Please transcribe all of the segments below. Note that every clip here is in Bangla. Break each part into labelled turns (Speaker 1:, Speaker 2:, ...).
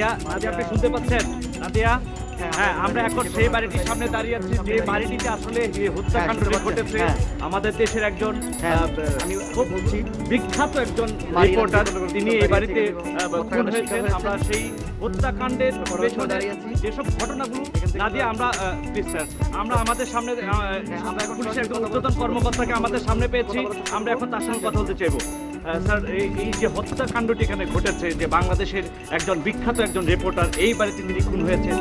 Speaker 1: নাদিয়া, নাদিয়া আপনি শুনতে পাচ্ছেন? নাদিয়া, হ্যাঁ, আমরা এখন সেই বাড়িটির সামনে দাঁড়িয়ে আছি যে বাড়িটিতে আসলে যে হত্যাকাণ্ডটি ঘটেছে। আমাদের দেশের একজন
Speaker 2: আমি
Speaker 1: খুব
Speaker 2: বলছি
Speaker 1: বিখ্যাত একজন রিপোর্টার, তিনি এই বাড়িতে খুন হয়েছেন। আমরা সেই হত্যাকাণ্ডের পেছনে যেসব ঘটনাগুলো, নাদিয়া আমরা প্লিজ স্যার, আমরা আমাদের সামনে আমরা এখন পুলিশের একজন ঊর্ধ্বতন কর্মকর্তাকে আমাদের সামনে পেয়েছি, আমরা এখন তার সঙ্গে কথা বলতে চাইবো। স্যার, এই যে হত্যাকাণ্ডটি এখানে ঘটেছে, যে বাংলাদেশের একজন বিখ্যাত একজন রিপোর্টার এই বাড়িতে তিনি খুন হয়েছেন।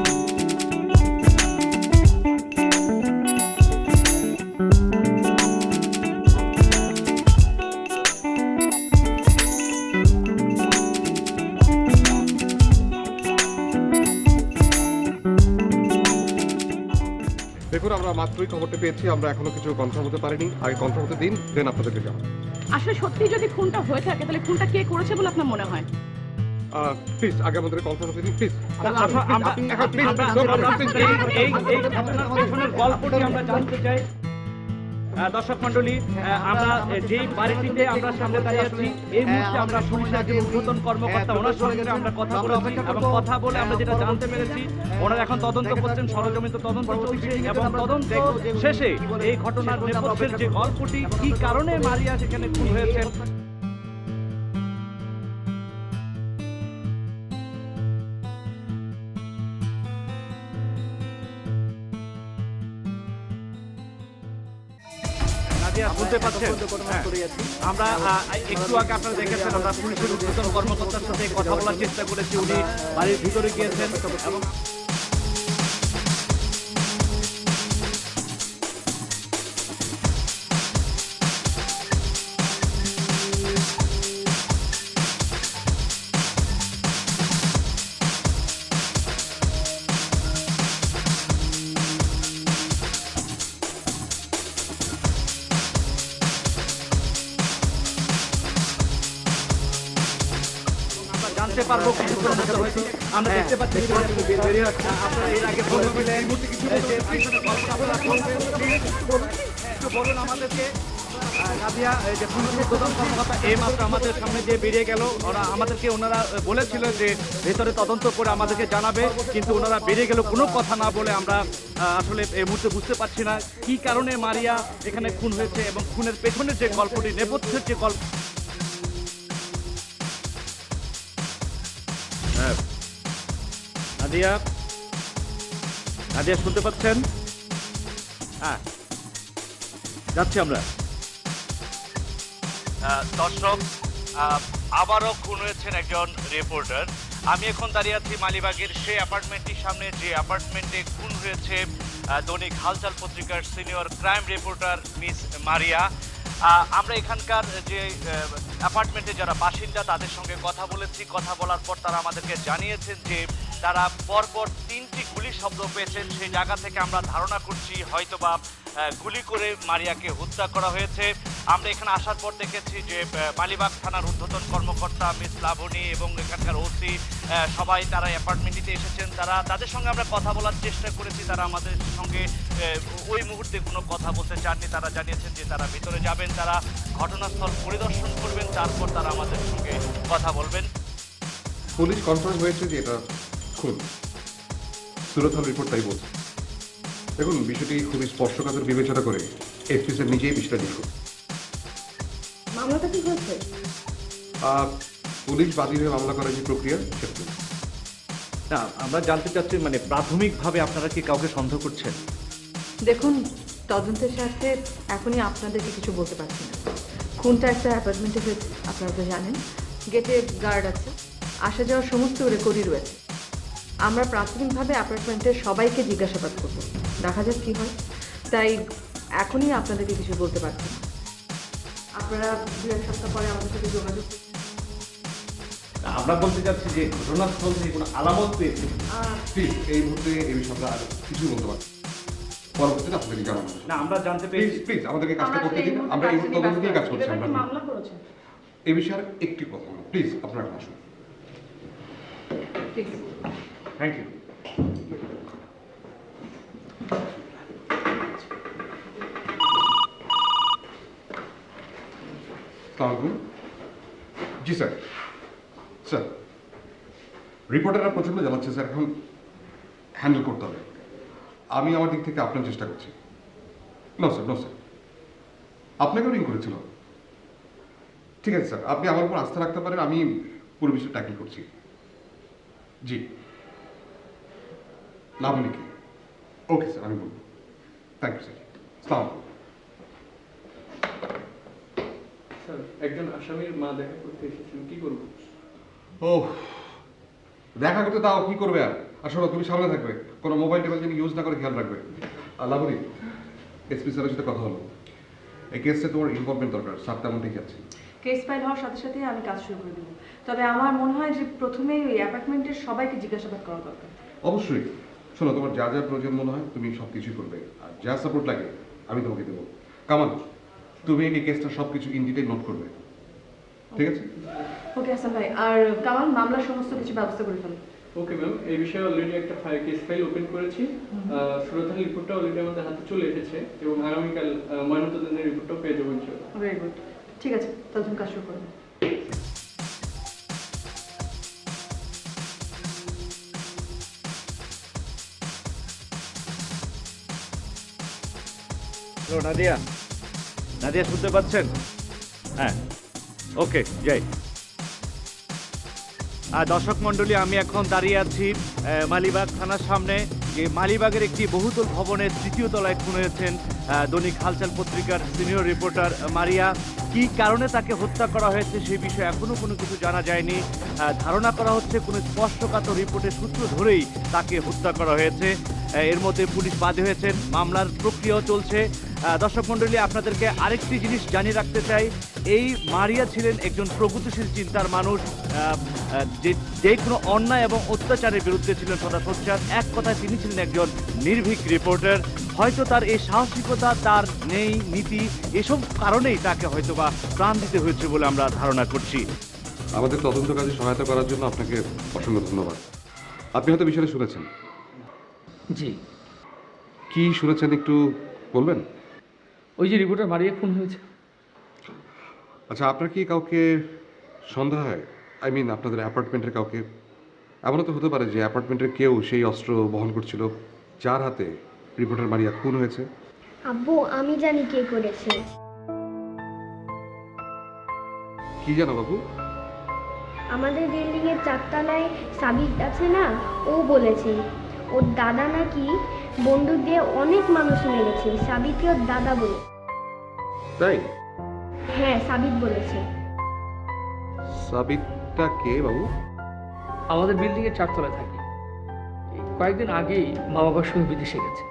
Speaker 3: দেখুন, আমরা মাত্রই খবরটা পেয়েছি, আমরা এখনো কিছু কনফার্ম হতে পারিনি। আগে কনফার্ম হতে দিন, দেন আপনাদেরকে জানাবো।
Speaker 4: আসলে সত্যি যদি খুনটা হয়ে থাকে তাহলে খুনটা কে করেছে বলে আপনার মনে হয়?
Speaker 3: প্লিজ আগে আমাদের কনফার্ম হতে দিন, প্লিজ।
Speaker 1: গল্পটি আমরা জানতে চাই। দর্শক মন্ডলী, আমরা যেই বাড়িটিতে আমরা সামনে দাঁড়িয়ে আছি, এই মুহূর্তে আমরা পুলিশের যে ঊর্ধ্বতন কর্মকর্তা, ওনার সঙ্গে আমরা কথা বলেছি এবং কথা বলে আমরা যেটা জানতে পেরেছি, ওনারা এখন তদন্ত করছেন, সরজমিন তদন্ত চলছে এবং তদন্ত শেষে এই ঘটনার নেপথ্যের যে গল্পটি, কি কারণে মারিয়া সেখানে খুন হয়েছে, শুনতে পাচ্ছেন? আমরা একটু আগে আপনারা দেখেছেন, আমরা পুলিশের ঊর্ধ্বতন কর্মকর্তার সাথে কথা বলার চেষ্টা করেছি। উনি বাড়ির ভিতরে গিয়েছেন এবং জানতে পারবো কিছুক্ষণের মধ্যে হয়তো আমরা দেখতে পাচ্ছি আপনারা এর আগে বলেছিলেন একটু বলুন আমাদেরকে। নাদিয়া, এই যে পুলিশের প্রধান কর্মকর্তা এই মাত্র আমাদের সামনে দিয়ে বেরিয়ে গেল, ওনারা বলেছিল যে ভেতরে তদন্ত করে আমাদেরকে জানাবে, কিন্তু ওনারা বেরিয়ে গেল কোনো কথা না বলে। আমরা আসলে এই মুহূর্তে বুঝতে পারছি না কি কারণে মারিয়া এখানে খুন হয়েছে এবং খুনের পেছনের যে গল্পটি, নেপথ্যের যে গল্প। নাদিয়া, নাদিয়া শুনতে পাচ্ছেন? হ্যাঁ, যাচ্ছি আমরা। দর্শক, আবারও খুন হয়েছেন একজন রিপোর্টার। আমি এখন দাঁড়িয়ে আছি মালিবাগের সেই অ্যাপার্টমেন্টটির সামনে, যে অ্যাপার্টমেন্টে খুন হয়েছে দৈনিক হালচাল পত্রিকার সিনিয়র ক্রাইম রিপোর্টার মিস মারিয়া। আমরা এখানকার যে অ্যাপার্টমেন্টে যারা বাসিন্দা তাদের সঙ্গে কথা বলেছি। কথা বলার পর তারা আমাদেরকে জানিয়েছেন যে তারা পরপর 3টি গুলির শব্দ পেয়েছেন। সেই জায়গা থেকে আমরা ধারণা করছি হয়তোবা গুলি করে মারিয়াকে হত্যা করা হয়েছে। আমরা এখানে আসার পর দেখেছি যে মালিবাগ থানার ঊর্ধ্বতন কর্মকর্তা মিস লাবণী এবং এখানকার ওসি সবাই তারা অ্যাপার্টমেন্টটিতে এসেছেন। তাদের সঙ্গে আমরা কথা বলার চেষ্টা করেছি। তারা আমাদের সঙ্গে ওই মুহূর্তে কোনো কথা বলতে চাননি। তারা জানিয়েছেন যে তারা ভিতরে যাবেন, তারা ঘটনাস্থল পরিদর্শন করবেন, তারপর তারা আমাদের সঙ্গে কথা বলবেন।
Speaker 3: পুলিশ কনফার্ম হয়েছে যে এটা খুন। সুরত হল রিপোর্ট তাই বলছে। দেখুন, বিষয়টি খুবই স্পর্শকাতর বিবেচনা করে এসপি স্যার নিজেই বিষয়টা লিখুন।
Speaker 4: মামলাটা কি হয়েছে?
Speaker 3: পুলিশ বাদী হয়ে মামলা করার যে প্রক্রিয়া সেটা
Speaker 1: না, আমরা জানতে চাচ্ছি মানে প্রাথমিকভাবে আপনারা কি কাউকে সন্দেহ করছেন?
Speaker 5: দেখুন, তদন্তের স্বার্থে এখনই আপনাদেরকে কিছু বলতে পারছি না। খুনটা একটা অ্যাপার্টমেন্টে হয়েছে, আপনারা তো জানেন। গেটে গার্ড আছে, আসা যাওয়ার সমস্ত রেকর্ডই রয়েছে। আমরা প্রাথমিকভাবে অ্যাপার্টমেন্টের সবাইকে জিজ্ঞাসাবাদ করব, দেখা যাক কী হয়। তাই এখনই আপনাদেরকে কিছু বলতে পারছি না। আপনারা 2-1 সপ্তাহ পরে আমাদের সাথে যোগাযোগ।
Speaker 1: আমরা বলতে চাচ্ছি যে ঘটনাস্থল থেকে কোনো আলামত পেয়েছি।
Speaker 3: প্লিজ এই মুহূর্তে এই বিষয়ে আমরা আর কিছু বলতে পারি, পরবর্তীতে আপনাদেরকে জানাবো।
Speaker 1: না, আমরা জানতে
Speaker 3: প্লিজ
Speaker 1: পেরেছি।
Speaker 3: প্লিজ আমাদেরকে কাজটা করতে দিন। আমরা এই তদন্ত নিয়ে কাজ করছি। আমরা
Speaker 4: মামলা করেছেন?
Speaker 3: এই বিষয়ে আর একটি কথা না, প্লিজ আপনারা আসুন।
Speaker 5: ঠিক আছে,
Speaker 1: থ্যাংক ইউ।
Speaker 3: আসসালামু আলাইকুম। জি স্যার। স্যার রিপোর্টাররা প্রচন্ড জ্বালাচ্ছে স্যার, এখন হ্যান্ডেল করতে হবে। আমি আমার দিক থেকে আপনার চেষ্টা করছি। নো স্যার, আপনাকেও রিং করেছিল। ঠিক আছে স্যার, আপনি আমার উপর আস্থা রাখতে পারেন, আমি পুরো বিষয় ট্যাকেল করছি। জি, লাবণী কি? ওকে স্যার, আমি বলবো। Thank you sir. আসসালামু আলাইকুম।
Speaker 2: স্যার, একজন আসামির মা দেখা করতে এসেছেন, কি করব?
Speaker 3: ও, দেখা করতে দাও, কি করবে আর? আসলে তুমি সামনে থাকবে, কোনো মোবাইল টোবাইল যেন ইউজ না করে খেয়াল রাখবে। আর লাবণী, এসপি স্যারের সাথে কথা হলো, এই কেসে তোমার ইনভলভমেন্ট দরকার। স্যার তেমন ঠিক আছে।
Speaker 5: কেস ফাইল হওয়ার সাথে সাথে আমি কাজ শুরু করে দেবো। তবে আমার মনে হয় যে প্রথমেই ওই অ্যাপার্টমেন্টের সবাইকে জিজ্ঞাসাবাদ করা দরকার।
Speaker 3: অবশ্যই। শোনো, তোমার যা যা প্রয়োজন মনে হয় তুমি সব কিছুই করবে, আর যা সাপোর্ট লাগে আমি তোমাকে দেবো। কামাল, তুমি এই কেসটা সব কিছু ইন ডিটেইল নোট করবে, ঠিক আছে?
Speaker 5: ওকে হাসান ভাই, আর কামাল মামলার সমস্ত কিছু ব্যবস্থা করে ফেলো।
Speaker 2: ওকে ম্যাম, এই বিষয়ে অলরেডি একটা কেস ফাইল ওপেন করেছি। সুরতহাল রিপোর্টটা অলরেডি আমাদের হাতে চলে এসেছে এবং আগামীকাল ময়নাতদন্তের রিপোর্টটাও পেয়ে যাবো ইনশাআল্লাহ।
Speaker 5: ভেরি গুড, ঠিক আছে, তাহলে তুমি কাজ শুরু করবে।
Speaker 1: হ্যালো নাদিয়া, নাদিয়া শুনতে পাচ্ছেন? হ্যাঁ, ওকে, যাই। দর্শক মণ্ডলী, আমি এখন দাঁড়িয়ে আছি মালিবাগ থানার সামনে। যে মালিবাগের একটি বহুতল ভবনের ৩য় তলায় খুন হয়েছেন দৈনিক হালচাল পত্রিকার সিনিয়র রিপোর্টার মারিয়া। কী কারণে তাকে হত্যা করা হয়েছে সেই বিষয়ে এখনও কোনো কিছু জানা যায়নি। ধারণা করা হচ্ছে কোনো স্পষ্টকাতর রিপোর্টের সূত্র ধরেই তাকে হত্যা করা হয়েছে। এর মধ্যে পুলিশ বাদী হয়েছেন, মামলার প্রক্রিয়াও চলছে। দর্শক মণ্ডলী, আপনাদেরকে আরেকটি জিনিস জানিয়ে রাখতে চাই, এই মারিয়া ছিলেন একজন প্রগতিশীল চিন্তার মানুষ, যে কোনো অন্যায় এবং অত্যাচারের বিরুদ্ধে ছিলেন সদা সোচ্চার। এক কথায় তিনি ছিলেন একজন নির্ভীক রিপোর্টার। হয়তো তার এই সাহসিকতা, তার নেই নীতি, এসব কারণেই তাকে হয়তোবা প্রাণ দিতে হয়েছে বলে আমরা ধারণা করছি।
Speaker 3: আমাদের তদন্ত কাজে সহায়তা করার জন্য আপনাকে অসংখ্য ধন্যবাদ। আপনি হয়তো বিষয়টা শুনেছেন।
Speaker 6: জি,
Speaker 3: কি শুনেছেন একটু বলবেন?
Speaker 6: ওই যে রিপোর্টার মারিয়া খুন হয়েছে।
Speaker 3: আচ্ছা, আপনার কি কাউকে সন্দেহ হয়? আই মিন আপনাদের অ্যাপার্টমেন্টের কাউকে? এমনও তো হতে পারে যে অ্যাপার্টমেন্টের কেউ সেই অস্ত্র বহন করছিল যার হাতে রিপোর্টার মারিয়া খুন হয়েছে।
Speaker 7: আব্বু, আমি জানি কে করেছে।
Speaker 3: কি জানো বাবু?
Speaker 7: আমাদের বিল্ডিং এর 4 তলায় সাবিত আছে না, ও বলেছে ওর দাদা নাকি বন্দুক দিয়ে অনেক মানুষ মেরেছে। সাবিতকে ওর দাদা বলে।
Speaker 3: তাই?
Speaker 7: হ্যাঁ, সাবিত বলেছে।
Speaker 3: সাবিতটা কে বাবু?
Speaker 6: আমাদের বিল্ডিং এর 4 তলায় থাকি। এই কয়েকদিন আগেই মা বাবার সঙ্গে বিদেশে গেছে।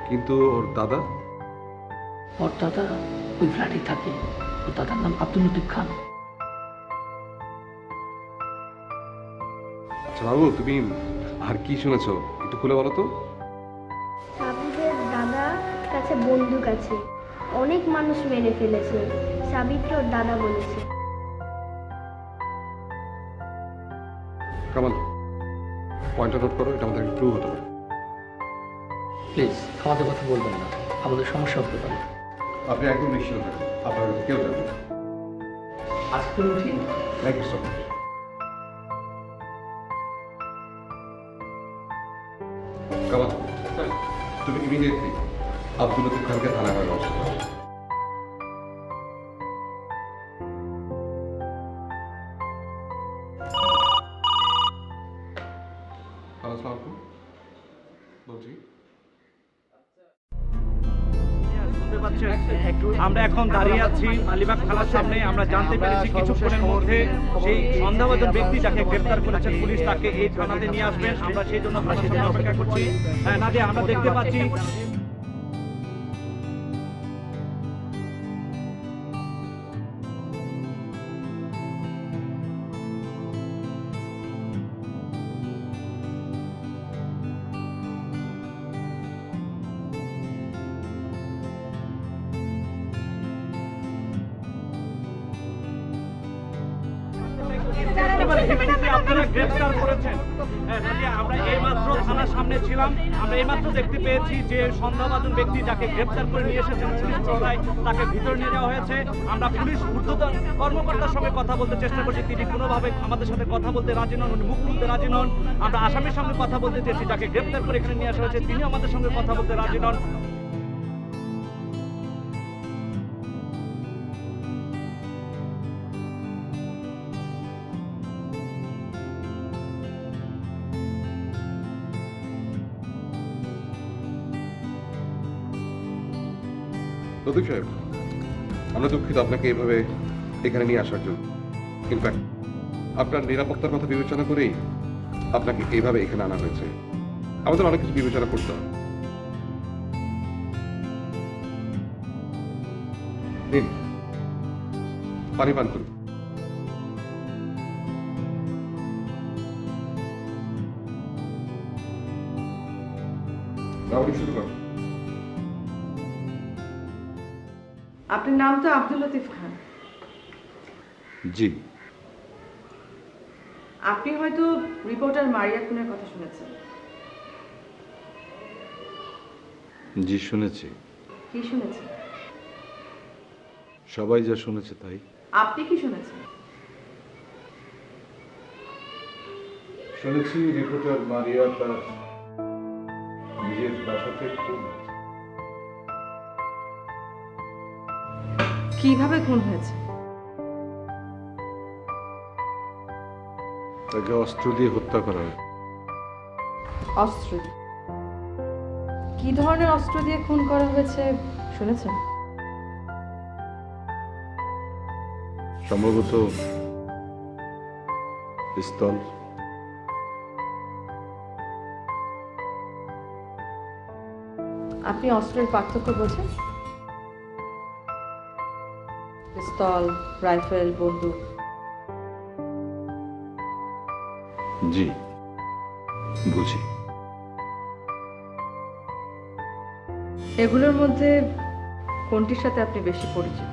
Speaker 3: কিন্তু ওর দাদা?
Speaker 6: ওর দাদা ওই ফ্ল্যাটেই থাকে। ওর দাদার নাম আব্দুল লতিফ খান।
Speaker 3: আচ্ছা বাবু, তুমি আর কি শুনেছো একটু খুলে বলো তো।
Speaker 7: সাবিতের দাদার কাছে বন্দুক আছে, অনেক মানুষ মেরে ফেলেছে। সাবিতকে ওর দাদা বলেছে।
Speaker 3: কামাল, পয়েন্টটা নোট করো, এটা আমাদের ক্লু হতে পারে।
Speaker 6: প্লিজ আমাদের কথা বলবেন না, আমাদের সমস্যা হতে পারে।
Speaker 3: আপনি একদম নিশ্চিত থাকুন, আপনার কাছে কেউ যাবে না।
Speaker 6: আজকে উঠি।
Speaker 3: Thank you so much. Kamal, তুমি ইমিডিয়েটলি আব্দুল লতিফ খানকে থানায় নেওয়ার ব্যবস্থা করো। আসসালামু আলাইকুম, বলছি।
Speaker 1: শুনতে পাচ্ছেন? আমরা এখন দাঁড়িয়ে আছি মালিবাগ থানার সামনে। আমরা জানতে পেরেছি কিছুক্ষণের মধ্যে সেই সন্দেহভাজন ব্যক্তি যাকে গ্রেফতার করেছেন পুলিশ, তাকে এই থানাতে নিয়ে আসবেন। আমরা সেই জন্য অপেক্ষা করছি। হ্যাঁ নাদিয়া, আমরা দেখতে পাচ্ছি আপনারা গ্রেফতার করেছেন। নাদিয়া, আমরা এইমাত্র থানার সামনে ছিলাম, আমরা এইমাত্র দেখতে পেয়েছি যে সন্দেহভাজন ব্যক্তি যাকে গ্রেপ্তার করে নিয়ে এসেছেন পুলিশ প্রহরায়, তাকে ভিতরে নিয়ে যাওয়া হয়েছে। আমরা পুলিশ ঊর্ধ্বতন কর্মকর্তার সঙ্গে কথা বলতে চেষ্টা করছি, তিনি কোনোভাবে আমাদের সাথে কথা বলতে রাজি নন, উনি মুখ খুলতে রাজি নন। আমরা আসামির সঙ্গে কথা বলতে চেয়েছি, যাকে গ্রেপ্তার করে এখানে নিয়ে আসা হয়েছে, তিনি আমাদের সঙ্গে কথা বলতে রাজি নন।
Speaker 3: লতিফ সাহেব, আমরা দুঃখিত আপনাকে এভাবে এখানে নিয়ে আসার জন্য। ইনফ্যাক্ট আপনার নিরাপত্তার কথা বিবেচনা করেই আপনাকে এইভাবে এখানে আনা হয়েছে। আমাদের অনেক কিছু বিবেচনা করতে হবে। নিন, পানি পান করুন। রাউডি শুরু করুন।
Speaker 5: আপনার নাম তো আব্দুল লতিফ খান।
Speaker 8: জি,
Speaker 5: আপনি হয়তো রিপোর্টার মারিয়া খুনের কথা শুনেছেন।
Speaker 8: জি শুনেছি।
Speaker 5: কি শুনেছেন?
Speaker 8: সবাই যা শুনেছে তাই।
Speaker 5: আপনি কি শুনেছেন?
Speaker 8: শুনেছি রিপোর্টার মারিয়া তার নিজের বাসাতে খুন হয়েছে।
Speaker 5: কিভাবে খুন হয়েছে?
Speaker 8: তাকে অস্ত্র দিয়ে হত্যা করা হয়।
Speaker 5: অস্ত্র? কি ধরনের অস্ত্র দিয়ে খুন করা হয়েছে শুনেছেন?
Speaker 8: সম্ভবত পিস্তল।
Speaker 5: আপনি অস্ত্রের পার্থক্য বোঝেন? পিস্তল, রাইফেল, বন্দুক।
Speaker 8: জি বুঝি।
Speaker 5: এগুলোর মধ্যে কোনটির সাথে আপনি বেশি পরিচিত?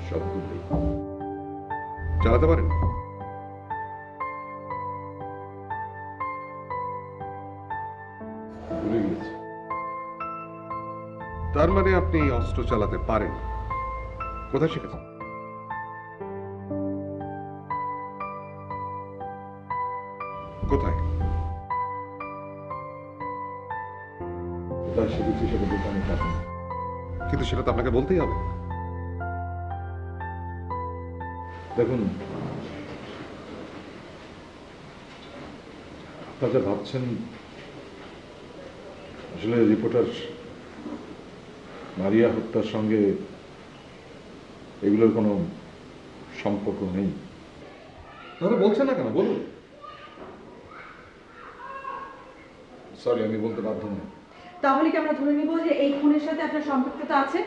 Speaker 8: সবগুলোই।
Speaker 3: চালাতে পারেন?
Speaker 8: ভুলে গেছি।
Speaker 3: তার মানে আপনি অস্ত্র চালাতে পারেন? কোথায় শিখেছেন? কোথায়?
Speaker 8: তার শিখেছি সেটা দোকানে থাকে।
Speaker 3: কিন্তু সেটা তো আপনাকে বলতেই হবে।
Speaker 8: দেখুন, আপনারা যা ভাবছেন আসলে রিপোর্টার মারিয়া হত্যার সঙ্গে এগুলোর কোনো সম্পর্ক নেই।
Speaker 3: তাহলে বলছেন না কেন? বলুন।
Speaker 8: সরি, আমি বলতে বাধ্য নই।
Speaker 5: তাহলে কি আমরা ধরে নিব যে এই খুনের সাথে আপনার সম্পৃক্ততা আছে?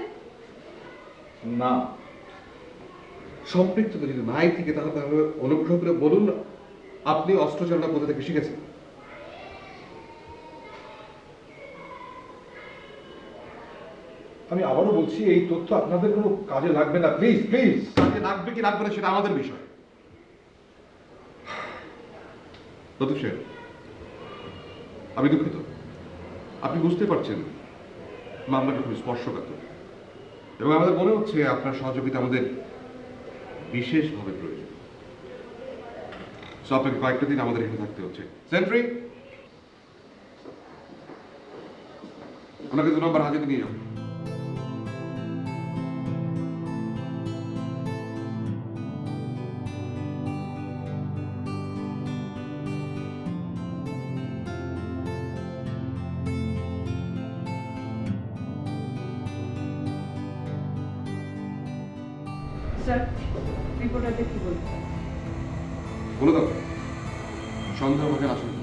Speaker 8: না।
Speaker 3: সম্পৃক্ততা যদি নাই থেকে তাহলে অনুগ্রহ করে বলুন আপনি অস্ত্র চালনা কোথা থেকে শিখেছেন?
Speaker 8: আমি আবারও বলছি, এই তথ্য আপনাদের কোনো কাজে লাগবে না। Please please.
Speaker 3: কাজে লাগবে কি লাগবে না সেটা আমাদের বিষয়। লতিফ সাহেব, আমি দুঃখিত। আপনি বুঝতে পারছেন মামলাটা খুব স্পর্শকাতর এবং আমাদের মনে হচ্ছে আপনার সহযোগিতা আমাদের বিশেষভাবে প্রয়োজন। আপনাকে কয়েকটা দিন আমাদের এখানে থাকতে হচ্ছে। সেন্ট্রি, ওনাকে 2 নম্বর হাজতে নিয়ে যাও।
Speaker 5: স্যার, রিপোর্টারদের কি বলবেন?
Speaker 3: বলে দাও সন্দেহভাজন আসলে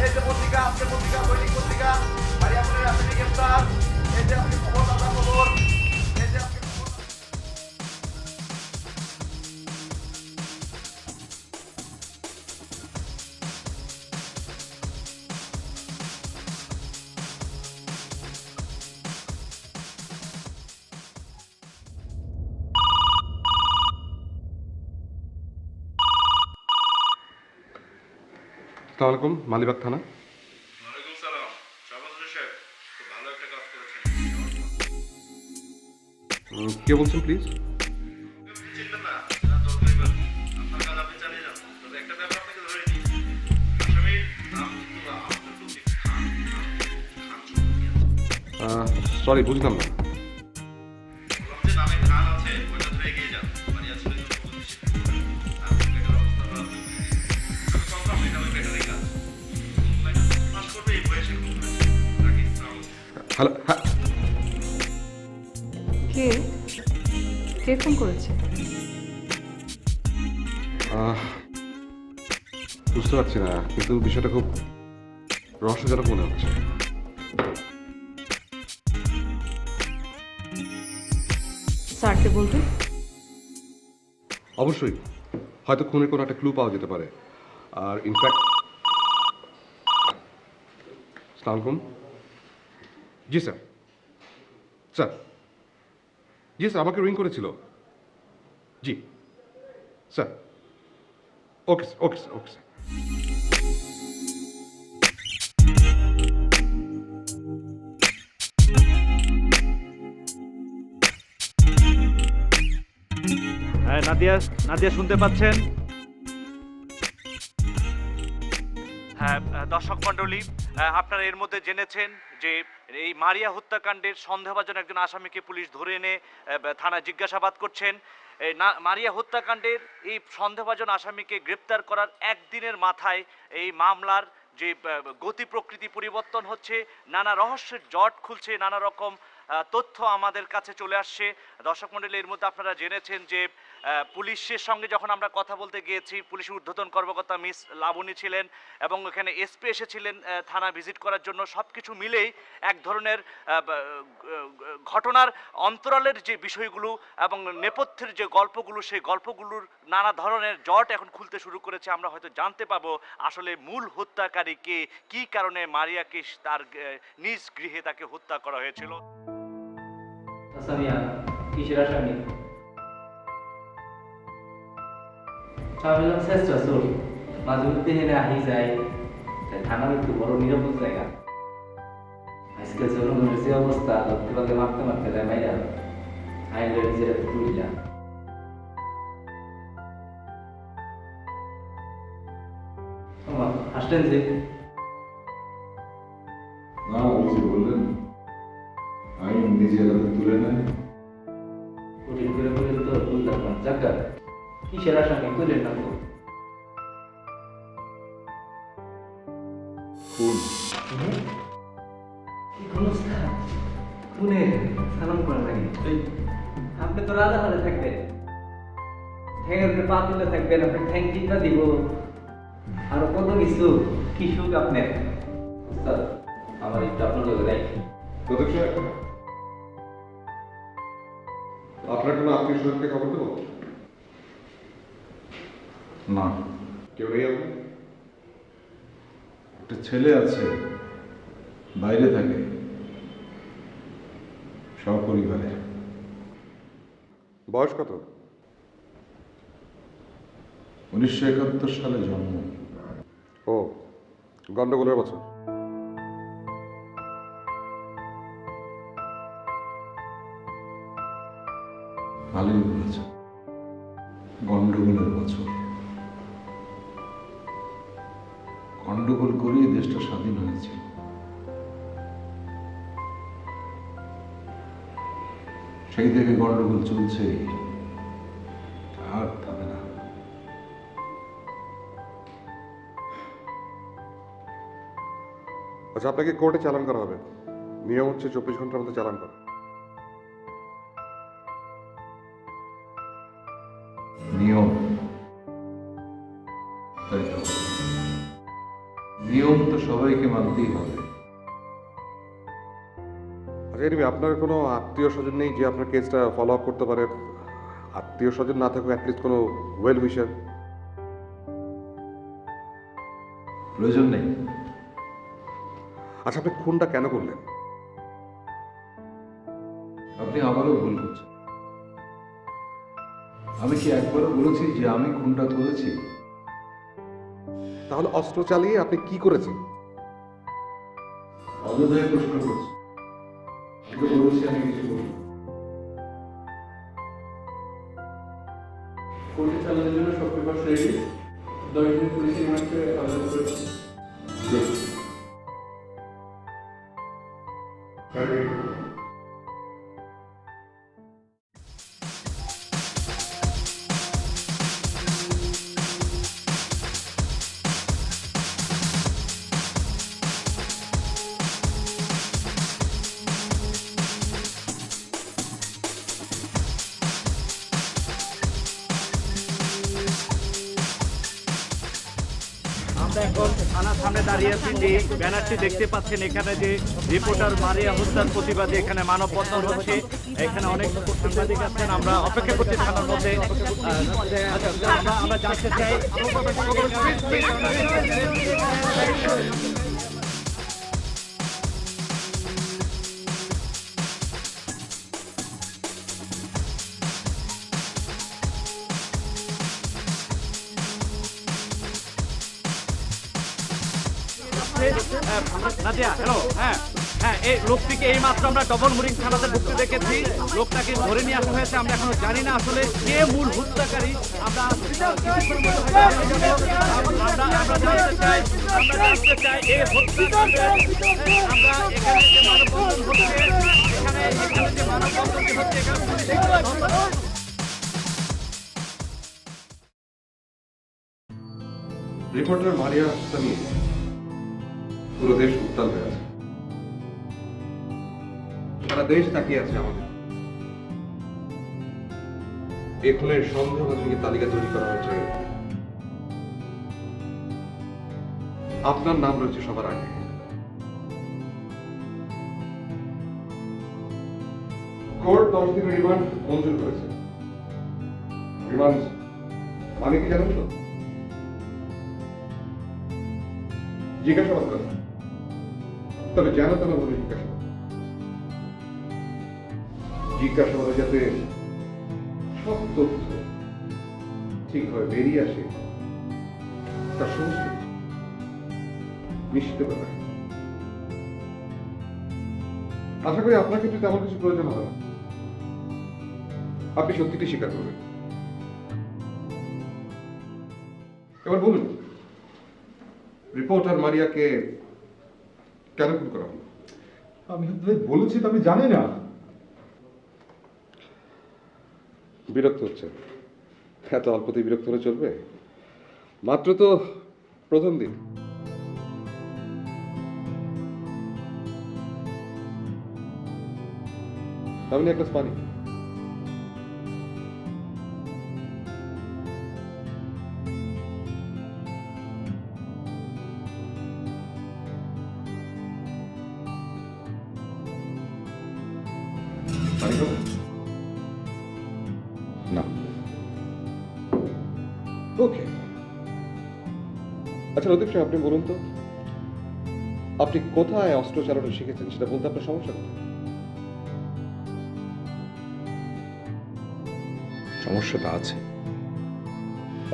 Speaker 9: এই যে পত্রিকা, আজকে পত্রিকা, দৈনিক পত্রিকা, মারিয়া খুনের আসামি গ্রেফতার।
Speaker 3: আসসালামু আলাইকুম, মালিবাগ থানা।
Speaker 1: ওয়ালাইকুম সালাম। শাহবাজ সাহেব, খুব ভালো একটা কাজ করেছেন।
Speaker 3: কে বলছেন প্লিজ?
Speaker 1: চিনবেন না, না তো আপনার কাজ আপনি চালিয়ে যান। তবে একটা ব্যাপার আপনাকে ধরে নিই। আসামির নাম কিন্তু আব্দুল লতিফ খান।
Speaker 3: সরি, বুঝলাম না।
Speaker 1: বললাম যে নামে খান আছে, ওইটা ধরে এগিয়ে যান। মানে আসলে তো বুঝছি। বেকার অবস্থা বা আমি কনফার্ম এটা ওই বেকারের কাজ। পাস করবে এই বয়সে খুব রাখি সালাম।
Speaker 3: হ্যালো, হ্যাঁ,
Speaker 5: কে কে ফোন করেছে?
Speaker 3: বুঝতে পারছি না, কিন্তু বিষয়টা খুব রহস্যজনক মনে হচ্ছে।
Speaker 5: স্যারকে বলবেন?
Speaker 3: অবশ্যই, হয়তো খুনের কোনো একটা ক্লু পাওয়া যেতে পারে। আর ইনফ্যাক্ট, আসসালামু আলাইকুম। জি স্যার, স্যার, জি স্যার, আমাকে রিং করেছিল। জি sir, okay sir, okay sir, okay sir.
Speaker 1: হ্যাঁ, নাদিয়া, নাদিয়া শুনতে পাচ্ছেন? হ্যাঁ, দর্শক মণ্ডলী, আপনারা এর মধ্যে জেনেছেন যে এই মারিয়া হত্যাকাণ্ডের সন্দেহভাজন একজন আসামিকে পুলিশ ধরে এনে থানায় জিজ্ঞাসাবাদ করছেন। মারিয়া হত্যাকাণ্ডের এই সন্দেহভাজন আসামিকে গ্রেপ্তার করার একদিনের মাথায় এই মামলার যে গতি প্রকৃতি পরিবর্তন হচ্ছে, নানা রহস্যের জট খুলছে, নানা রকম তথ্য আমাদের কাছে চলে আসছে। দর্শক মণ্ডলী, এর মধ্যে আপনারা জেনেছেন যে পুলিশের সঙ্গে যখন আমরা কথা বলতে গিয়েছি, পুলিশের ঊর্ধ্বতন কর্মকর্তা মিস লাবণী ছিলেন এবং এখানে এসপি এসেছিলেন থানা ভিজিট করার জন্য। সব কিছু মিলেই এক ধরনের ঘটনার অন্তরালের যে বিষয়গুলো এবং নেপথ্যের যে গল্পগুলো, সেই গল্পগুলোর নানা ধরনের জট এখন খুলতে শুরু করেছে। আমরা হয়তো জানতে পাবো আসলে মূল হত্যাকারী কে, কী কারণে মারিয়াকে তার নিজ গৃহে তাকে হত্যা করা হয়েছিল।
Speaker 6: আসামিয়া কিসের আসামি? ভাবলাম শেষ চল, মাঝে মধ্যে হেনে আহি যায়। থানার একটু বড় নিরাপদ জায়গা। আজকে জনগণের যে অবস্থা, ধরতে পারলে মারতে মারতে যায় মাইরা আইনটা নিজের তুলিলা। আসলেন যে
Speaker 8: না, অফিসে বললেন আইন নিজের হাতে তুলে নেয়।
Speaker 6: কঠিন করে বলে তো বুঝলাম না। যাকা কিসের আসামি কইলেন না তো?
Speaker 8: খুন।
Speaker 6: কি অবস্থা? শুনে সালাম করা লাগে। আপনি তো রাজা হলে থাকবেন, ঠ্যাঙের উপরে পা তুলে থাকবেন, আপনি ঠ্যাং টিপা দিব, আরো কত কিছু। কি সুখ আপনার। স্যার, আমার একটু আপনার লোক রাখি।
Speaker 3: প্রদীপ সাহেব, আপনার কোনো আত্মীয় স্বজনকে খবর দেবো?
Speaker 8: না,
Speaker 3: কেউ নেই আপনার?
Speaker 8: একটা ছেলে আছে, বাইরে থাকে, সপরিবারে।
Speaker 3: বয়স কত?
Speaker 8: 1971 সালে জন্ম।
Speaker 3: ও, গন্ডগোলের বছর।
Speaker 8: ভালোই বলেছে, গন্ডগোলের বছর। গন্ডগোল করেই দেশটা স্বাধীন হয়েছিল। সেই থেকে গন্ডগোল চলছে, আর থামে না।
Speaker 3: আচ্ছা, আপনাকে কোর্টে চালান করা হবে। নিয়ম হচ্ছে 24 ঘন্টার মধ্যে চালান করা।
Speaker 8: নিয়ম, তাই তো। নিয়ম তো সবাইকে মানতেই হবে।
Speaker 3: এনিওয়ে, আপনার কোনো আত্মীয় স্বজন নেই যে আপনার কেসটা ফলো আপ করতে পারে? আত্মীয় স্বজন না থাকুক, অ্যাটলিস্ট কোনো ওয়েল উইশার।
Speaker 8: প্রয়োজন নেই।
Speaker 3: আচ্ছা, আপনি খুনটা কেন করলেন?
Speaker 8: আপনি আবারও ভুল করছেন। আমি কি একবারও বলেছি যে আমি খুনটা করেছি?
Speaker 3: তাহলে অস্ত্র চালিয়ে আপনি কি করেছেন?
Speaker 8: অযথায় প্রশ্ন করছি। আমি বলেছি আমি কিছু করিনি।
Speaker 2: কোর্টে চালানোর জন্য সব পেপার রেডি। 10 দিন পুলিশ রিমান্ডে আবেদন করেছি।
Speaker 1: আমরা এখন থানার সামনে দাঁড়িয়ে আছি। যে ব্যানারটি দেখতে পাচ্ছেন, এখানে যে রিপোর্টার মারিয়া হত্যার প্রতিবাদে এখানে মানববন্ধন হচ্ছে। এখানে অনেক সাংবাদিক আছেন, আমরা অপেক্ষা করছি থানার মধ্যে। আমরা জানতে চাই নাদিয়া, হ্যালো। হ্যাঁ হ্যাঁ, এই লোকটিকে এই মাত্র আমরা ডবল মুরিং থানাতে ঢুকতে দেখেছি। লোকটাকে ধরে নিয়ে আসা হয়েছে। আমরা এখনো জানি না আসলে কে মূল হত্যাকারী। আমরা জানতে চাই এই হত্যাকাণ্ডে আমরা এখানে যে মানববন্ধন হচ্ছে, এখানে যে মানববন্ধনটি হচ্ছে, এখানে
Speaker 3: রিপোর্টার মারিয়া হত্যা নিয়ে পুরো দেশ উত্তাল হয়ে আছে। সারা দেশ তাকিয়ে আছে আমাদের। এই খুনের সন্দেহভাজনকে তালিকা তৈরি করা হয়েছে। আপনার নাম রয়েছে সবার আগে। কোর্ট 10 দিনের রিমান্ড মঞ্জুর করেছে। রিমান্ড মানে কি জানেন তো? জিজ্ঞাসাবাদ করা, তবে জানো তো না বলে জিজ্ঞাসাবাদে যাতে সব তথ্য ঠিকভাবে বেরিয়ে আসে, তার সমস্ত নিশ্চিত করা। আশা করি আপনার ক্ষেত্রে তেমন কিছু প্রয়োজন হবে না। আপনি সত্যিটি স্বীকার করবেন। এবার বলুন, রিপোর্টার মারিয়াকে কেন খুন করা হলো?
Speaker 8: আমি আপনাদের বলেছি তো, আমি জানি না।
Speaker 3: বিরক্ত হচ্ছে? এত অল্পতেই বিরক্ত হলে চলবে? মাত্র তো প্রথম দিন। আপনি এক গ্লাস পানি। পানি খাবেন? না। ওকে। আচ্ছা লতিফ সাহেব, আপনি বলুন তো, আপনি কোথায় অস্ত্র চালানো শিখেছেন সেটা বলতে আপনার সমস্যা কোথায়?
Speaker 8: সমস্যাটা আছে।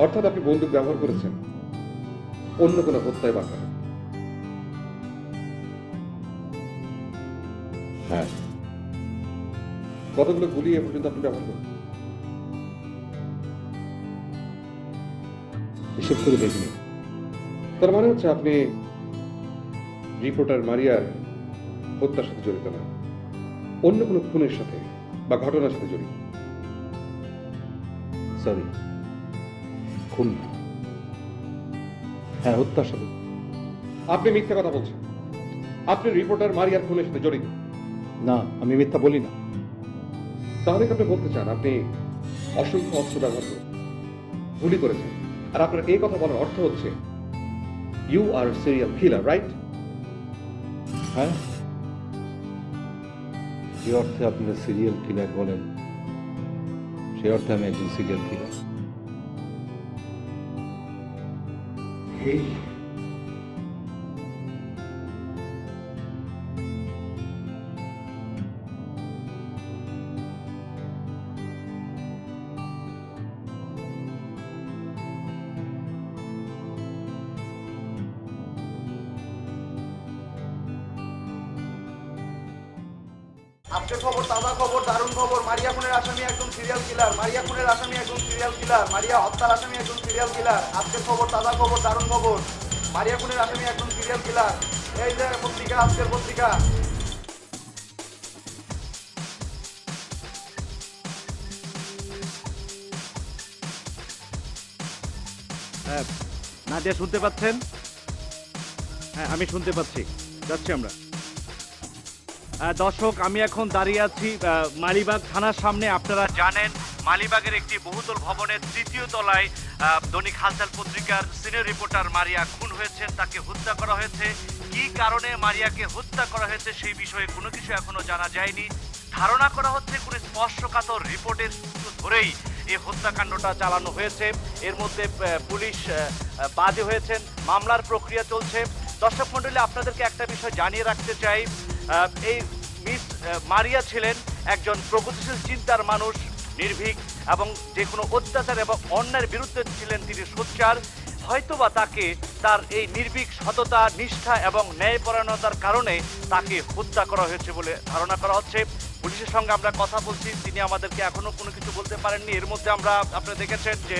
Speaker 3: অর্থাৎ আপনি বন্দুক ব্যবহার করেছেন অন্য কোনো হত্যায় বা কারণে?
Speaker 8: হ্যাঁ।
Speaker 3: কতগুলো গুলি এ পর্যন্ত আপনি ব্যবহার করেন?
Speaker 8: হিসেব করে দেখিনি।
Speaker 3: তার মানে হচ্ছে আপনি রিপোর্টার মারিয়ার হত্যার সাথে জড়িত না, অন্য কোনো খুনের সাথে বা ঘটনার সাথে জড়িত।
Speaker 8: সরি, খুন না। হ্যাঁ, হত্যার সাথে।
Speaker 3: আপনি মিথ্যা কথা বলছেন। আপনি রিপোর্টার মারিয়ার খুনের সাথে জড়িত।
Speaker 8: না, আমি মিথ্যা বলি না।
Speaker 3: তাহলে কি আপনি বলতে চান আপনি অসংখ্য অস্ত্র ব্যবহার করেন, গুলি করেছেন, আর আপনার এই কথা বলার অর্থ হচ্ছে you are serial killer, right?
Speaker 8: হ্যাঁ। যে অর্থে আপনারা সিরিয়াল কিলার বলেন সেই অর্থে আমি একজন সিরিয়াল কিলার।
Speaker 9: আজকের খবর, তাজা খবর, দারুণ খবর। মারিয়া খুনের আসামি একজন সিরিয়াল কিলার। মারিয়া খুনের আসামি একজন সিরিয়াল কিলার। মারিয়া হত্যার আসামি একজন সিরিয়াল কিলার। আজকের খবর, তাজা খবর, দারুণ খবর। মারিয়া খুনের আসামি একজন সিরিয়াল কিলার। এই যে পত্রিকা, আজকের পত্রিকা।
Speaker 1: হ্যাঁ, নাদিয়া শুনতে পাচ্ছেন? হ্যাঁ, আমি শুনতে পাচ্ছি। যাচ্ছি আমরা। দর্শক, আমি এখন দাঁড়িয়ে আছি মালিবাগ থানার সামনে। আপনারা জানেন মালিবাগের একটি বহুতল ভবনের ৩য় তলায় দৈনিক হালচাল পত্রিকার সিনিয়র রিপোর্টার মারিয়া খুন হয়েছেন, তাকে হত্যা করা হয়েছে। কি কারণে মারিয়াকে হত্যা করা হয়েছে সেই বিষয়ে কোনো কিছু এখনো জানা যায়নি। ধারণা করা হচ্ছে কোনো স্পর্শকাতর রিপোর্টের সূত্র ধরেই এই হত্যাকাণ্ডটা চালানো হয়েছে। এর মধ্যে পুলিশ বাদী হয়েছেন, মামলার প্রক্রিয়া চলছে। দর্শক মণ্ডলী, আপনাদেরকে একটা বিষয় জানিয়ে রাখতে চাই, এই মিস মারিয়া ছিলেন একজন প্রগতিশীল চিন্তার মানুষ, নির্ভীক এবং যে কোনো অত্যাচার এবং অন্যায়ের বিরুদ্ধে ছিলেন তিনি সোচ্চার। হয়তোবা তাকে তার এই নির্ভীক সততা, নিষ্ঠা এবং ন্যায়পরায়ণতার কারণে তাকে হত্যা করা হয়েছে বলে ধারণা করা হচ্ছে। পুলিশের সঙ্গে আমরা কথা বলছি, তিনি আমাদেরকে এখনো কোনো কিছু বলতে পারেননি। এর মধ্যে আপনারা দেখেছেন যে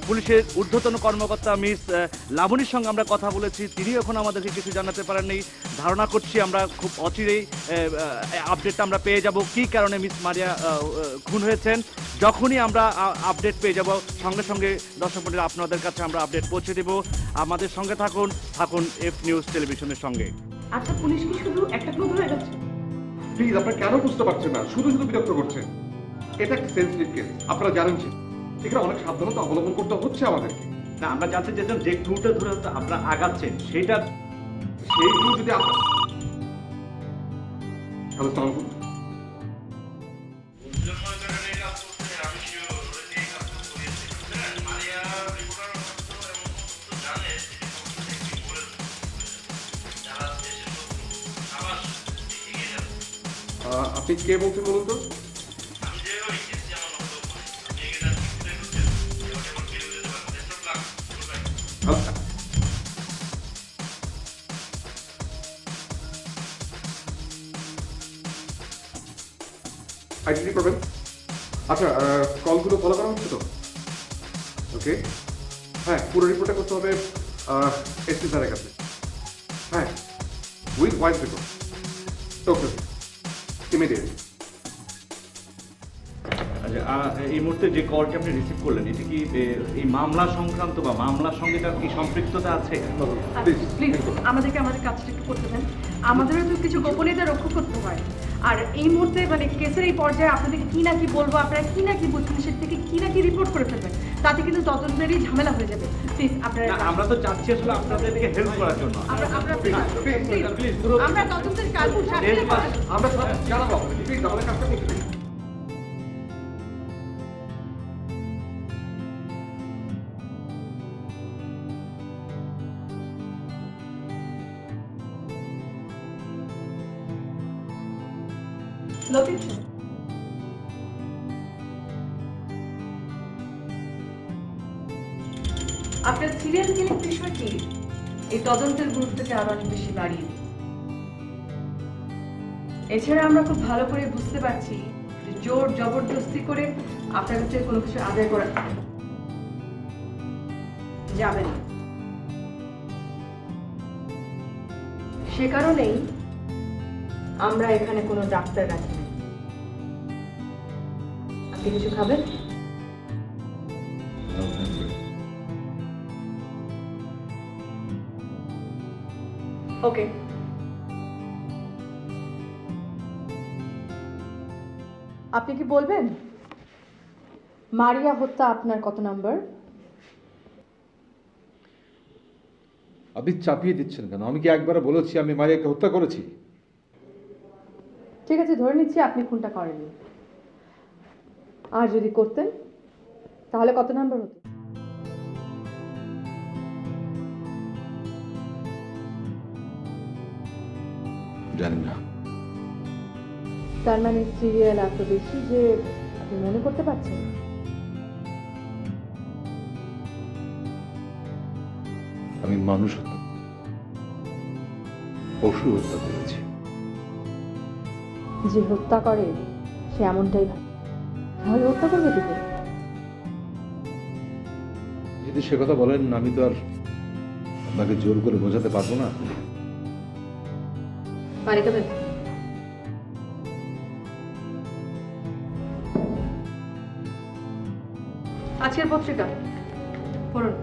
Speaker 1: পুলিশের ঊর্ধ্বতন কর্মকর্তা মিস লাবণীর সঙ্গে আমরা কথা বলেছি, তিনিও এখন আমাদেরকে কিছু জানাতে পারেননি। ধারণা করছি আমরা খুব অচিরেই আপডেটটা আমরা পেয়ে যাব কী কারণে মিস মারিয়া খুন হয়েছেন। যখনই আমরা আপডেট পেয়ে যাব সঙ্গে সঙ্গে দর্শক মণ্ডলী আপনাদের কাছে আমরা আপডেট পৌঁছে দেব। আমাদের সঙ্গে থাকুন এফ নিউজ টেলিভিশনের সঙ্গে।
Speaker 4: আচ্ছা, পুলিশ কি শুধু একটা ক্লু ধরে গেছে?
Speaker 3: প্লিজ, আপনারা কেন বুঝতে পারছেন না? শুধু শুধু বিরক্ত করছেন। এটা একটা সেন্সিটিভ কেস, আপনারা জানেন। এখানে অনেক সাবধানতা অবলম্বন করতে হচ্ছে আমাদেরকে।
Speaker 1: না, আমরা জানতে চাইছিলাম যে ক্লুটা ধরে আপনারা আগাচ্ছেন সেটা,
Speaker 3: সেই ক্লু যদি হ্যালো, সালাম। আপনি কে বলছেন বলুন তো? আচ্ছা, আইডেন্টি করবেন। আচ্ছা, কলগুলো ফলো করা হচ্ছে তো? ওকে, হ্যাঁ, পুরো রিপোর্টটা করতে হবে এসপি স্যারের কাছে। হ্যাঁ, with voice record. Okay, immediately.
Speaker 1: এই মুহূর্তে যে কলটি আপনি রিসিভ করলেন, এটা কি এই মামলা সংক্রান্ত বা মামলার সঙ্গে তার কি সম্পৃক্ততা আছে?
Speaker 4: প্লিজ আমাদেরকে আমাদের কাজটা একটু করতে দেন। আমাদেরও তো কিছু গোপনীয়তা রক্ষা করতে হয়। আর এই মুহূর্তে মানে কেসের এই পর্যায়ে আপনাদেরকে কি না কি বলবো, আপনারা কি না কি বুঝছেন, সেটা থেকে কি না কি রিপোর্ট করে ফেলবেন, তাতে কিন্তু তদন্তেরই ঝামেলা হয়ে যাবে। প্লিজ আপনারা,
Speaker 1: আমরা তো চাচ্ছি আসলে আপনাদেরকে হেল্প করার জন্য।
Speaker 4: আমরা তদন্তের কাজ
Speaker 3: আমরা সব জানাবো। প্লিজ আমাদের কাজটা করতে দিন।
Speaker 4: লোকেশন আপনার সিরিয়াল কিলিং বিষয়টি এই তদন্তের গুরুত্বকে আরো অনেক বেশি বাড়িয়ে দিই। এছাড়া আমরা খুব ভালো করে বুঝতে পারছি যে জোর জবরদস্তি করে আপনার কাছে কোনো কিছু আদায় করা যাবে না। সে কারণেই আমরা এখানে কোনো ডাক্তার রাখি না। আপনি কিছু খাবেন? ওকে, আপনি কি বলবেন মারিয়া হত্যা আপনার কত নাম্বার?
Speaker 8: আপনি চাপিয়ে দিচ্ছেন কেন? আমি কি একবারে বলেছি আমি মারিয়াকে হত্যা করেছি?
Speaker 5: ঠিক আছে, ধরে নিচ্ছি আপনি খুনটা করেননি। আর যদি করতেন তাহলে কত নাম্বার হতো?
Speaker 8: জানি না।
Speaker 5: তার মানে সিরিয়াল এত বেশি যে আপনি মনে করতে পারছেন?
Speaker 8: আমি মানুষ হত্যা, পশু হত্যা করেছি।
Speaker 5: যে হত্যা করে সে এমনটাই ভাবে, তাহলে হত্যা করবে কি করে?
Speaker 8: যদি সে কথা বলেন আমি তো আর আপনাকে জোর করে বোঝাতে পারবো না।
Speaker 5: পানি খাবেন? আজকের পত্রিকা পড়ুন।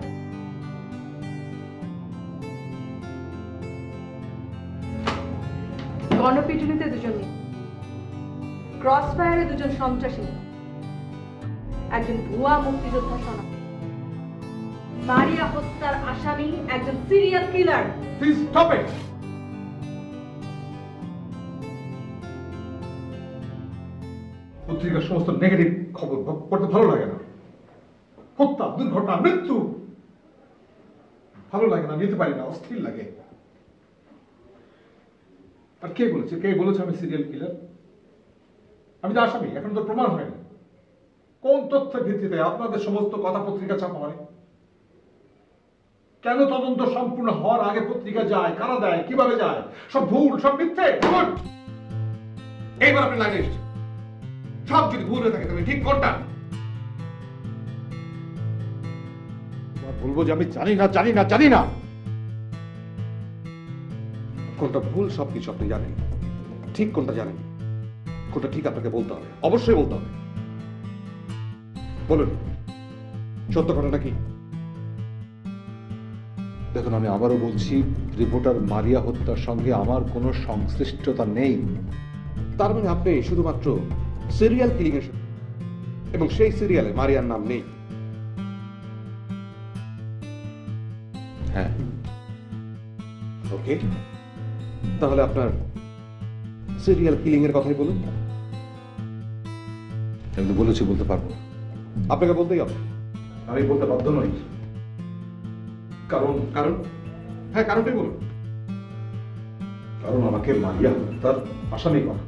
Speaker 5: গণপিটুনিতে 2 জন, ক্রস ফায়ারে 2 জন সন্ত্রাসী, একজন ভুয়া মুক্তিযোদ্ধা শনাক্ত, মারিয়া হত্যার আসামি একজন serial killer.
Speaker 8: Please stop it. পত্রিকার সমস্ত নেগেটিভ খবর পড়তে ভালো লাগে না। হত্যা, দুর্ঘটনা, মৃত্যু ভালো লাগে না, নিতে পারি না, অস্থির লাগে। আর কে বলেছে আমি সিরিয়াল কিলার? আমি তো আসামি, এখন তো প্রমাণ হয়নি। কোন তথ্যের ভিত্তিতে আপনাদের সমস্ত কথা পত্রিকা ছাপা হয়? কেন তদন্ত সম্পূর্ণ হওয়ার আগে পত্রিকা যায়? কারা দেয়? কিভাবে যায়? সব ভুল, সব মিথ্যে। এইবার আপনি লাইনে এসেছেন। সব যদি ভুল হয়ে থাকে তাহলে ঠিক কোনটা? বলবো যে আমি জানি না কোনটা ভুল। সবকিছু আপনি জানেন, ঠিক কোনটা জানেন, কোনটা ঠিক আপনাকে বলতে হবে, অবশ্যই বলতে হবে। বলুন সত্য ঘটনা কি? দেখুন, আমি আবারও বলছি, রিপোর্টার মারিয়া হত্যার সঙ্গে আমার কোনো সংশ্লিষ্টতা নেই। তার মানে আপনি শুধুমাত্র সিরিয়াল কিলিং এর, এবং সেই সিরিয়ালে মারিয়ার নাম নেই। হ্যাঁ, ওকে, তাহলে আপনার সিরিয়াল কিলিং এর কথাই বলুন। আমি তো বলেছি বলতে পারবো না, আপনাকে বলতেই হবে। আমি বলতে বাধ্য নই। কারণ কারণ হ্যাঁ, কারণটাই বলুন। কারণ আমাকে মারিয়া হত্যার আসামি করা।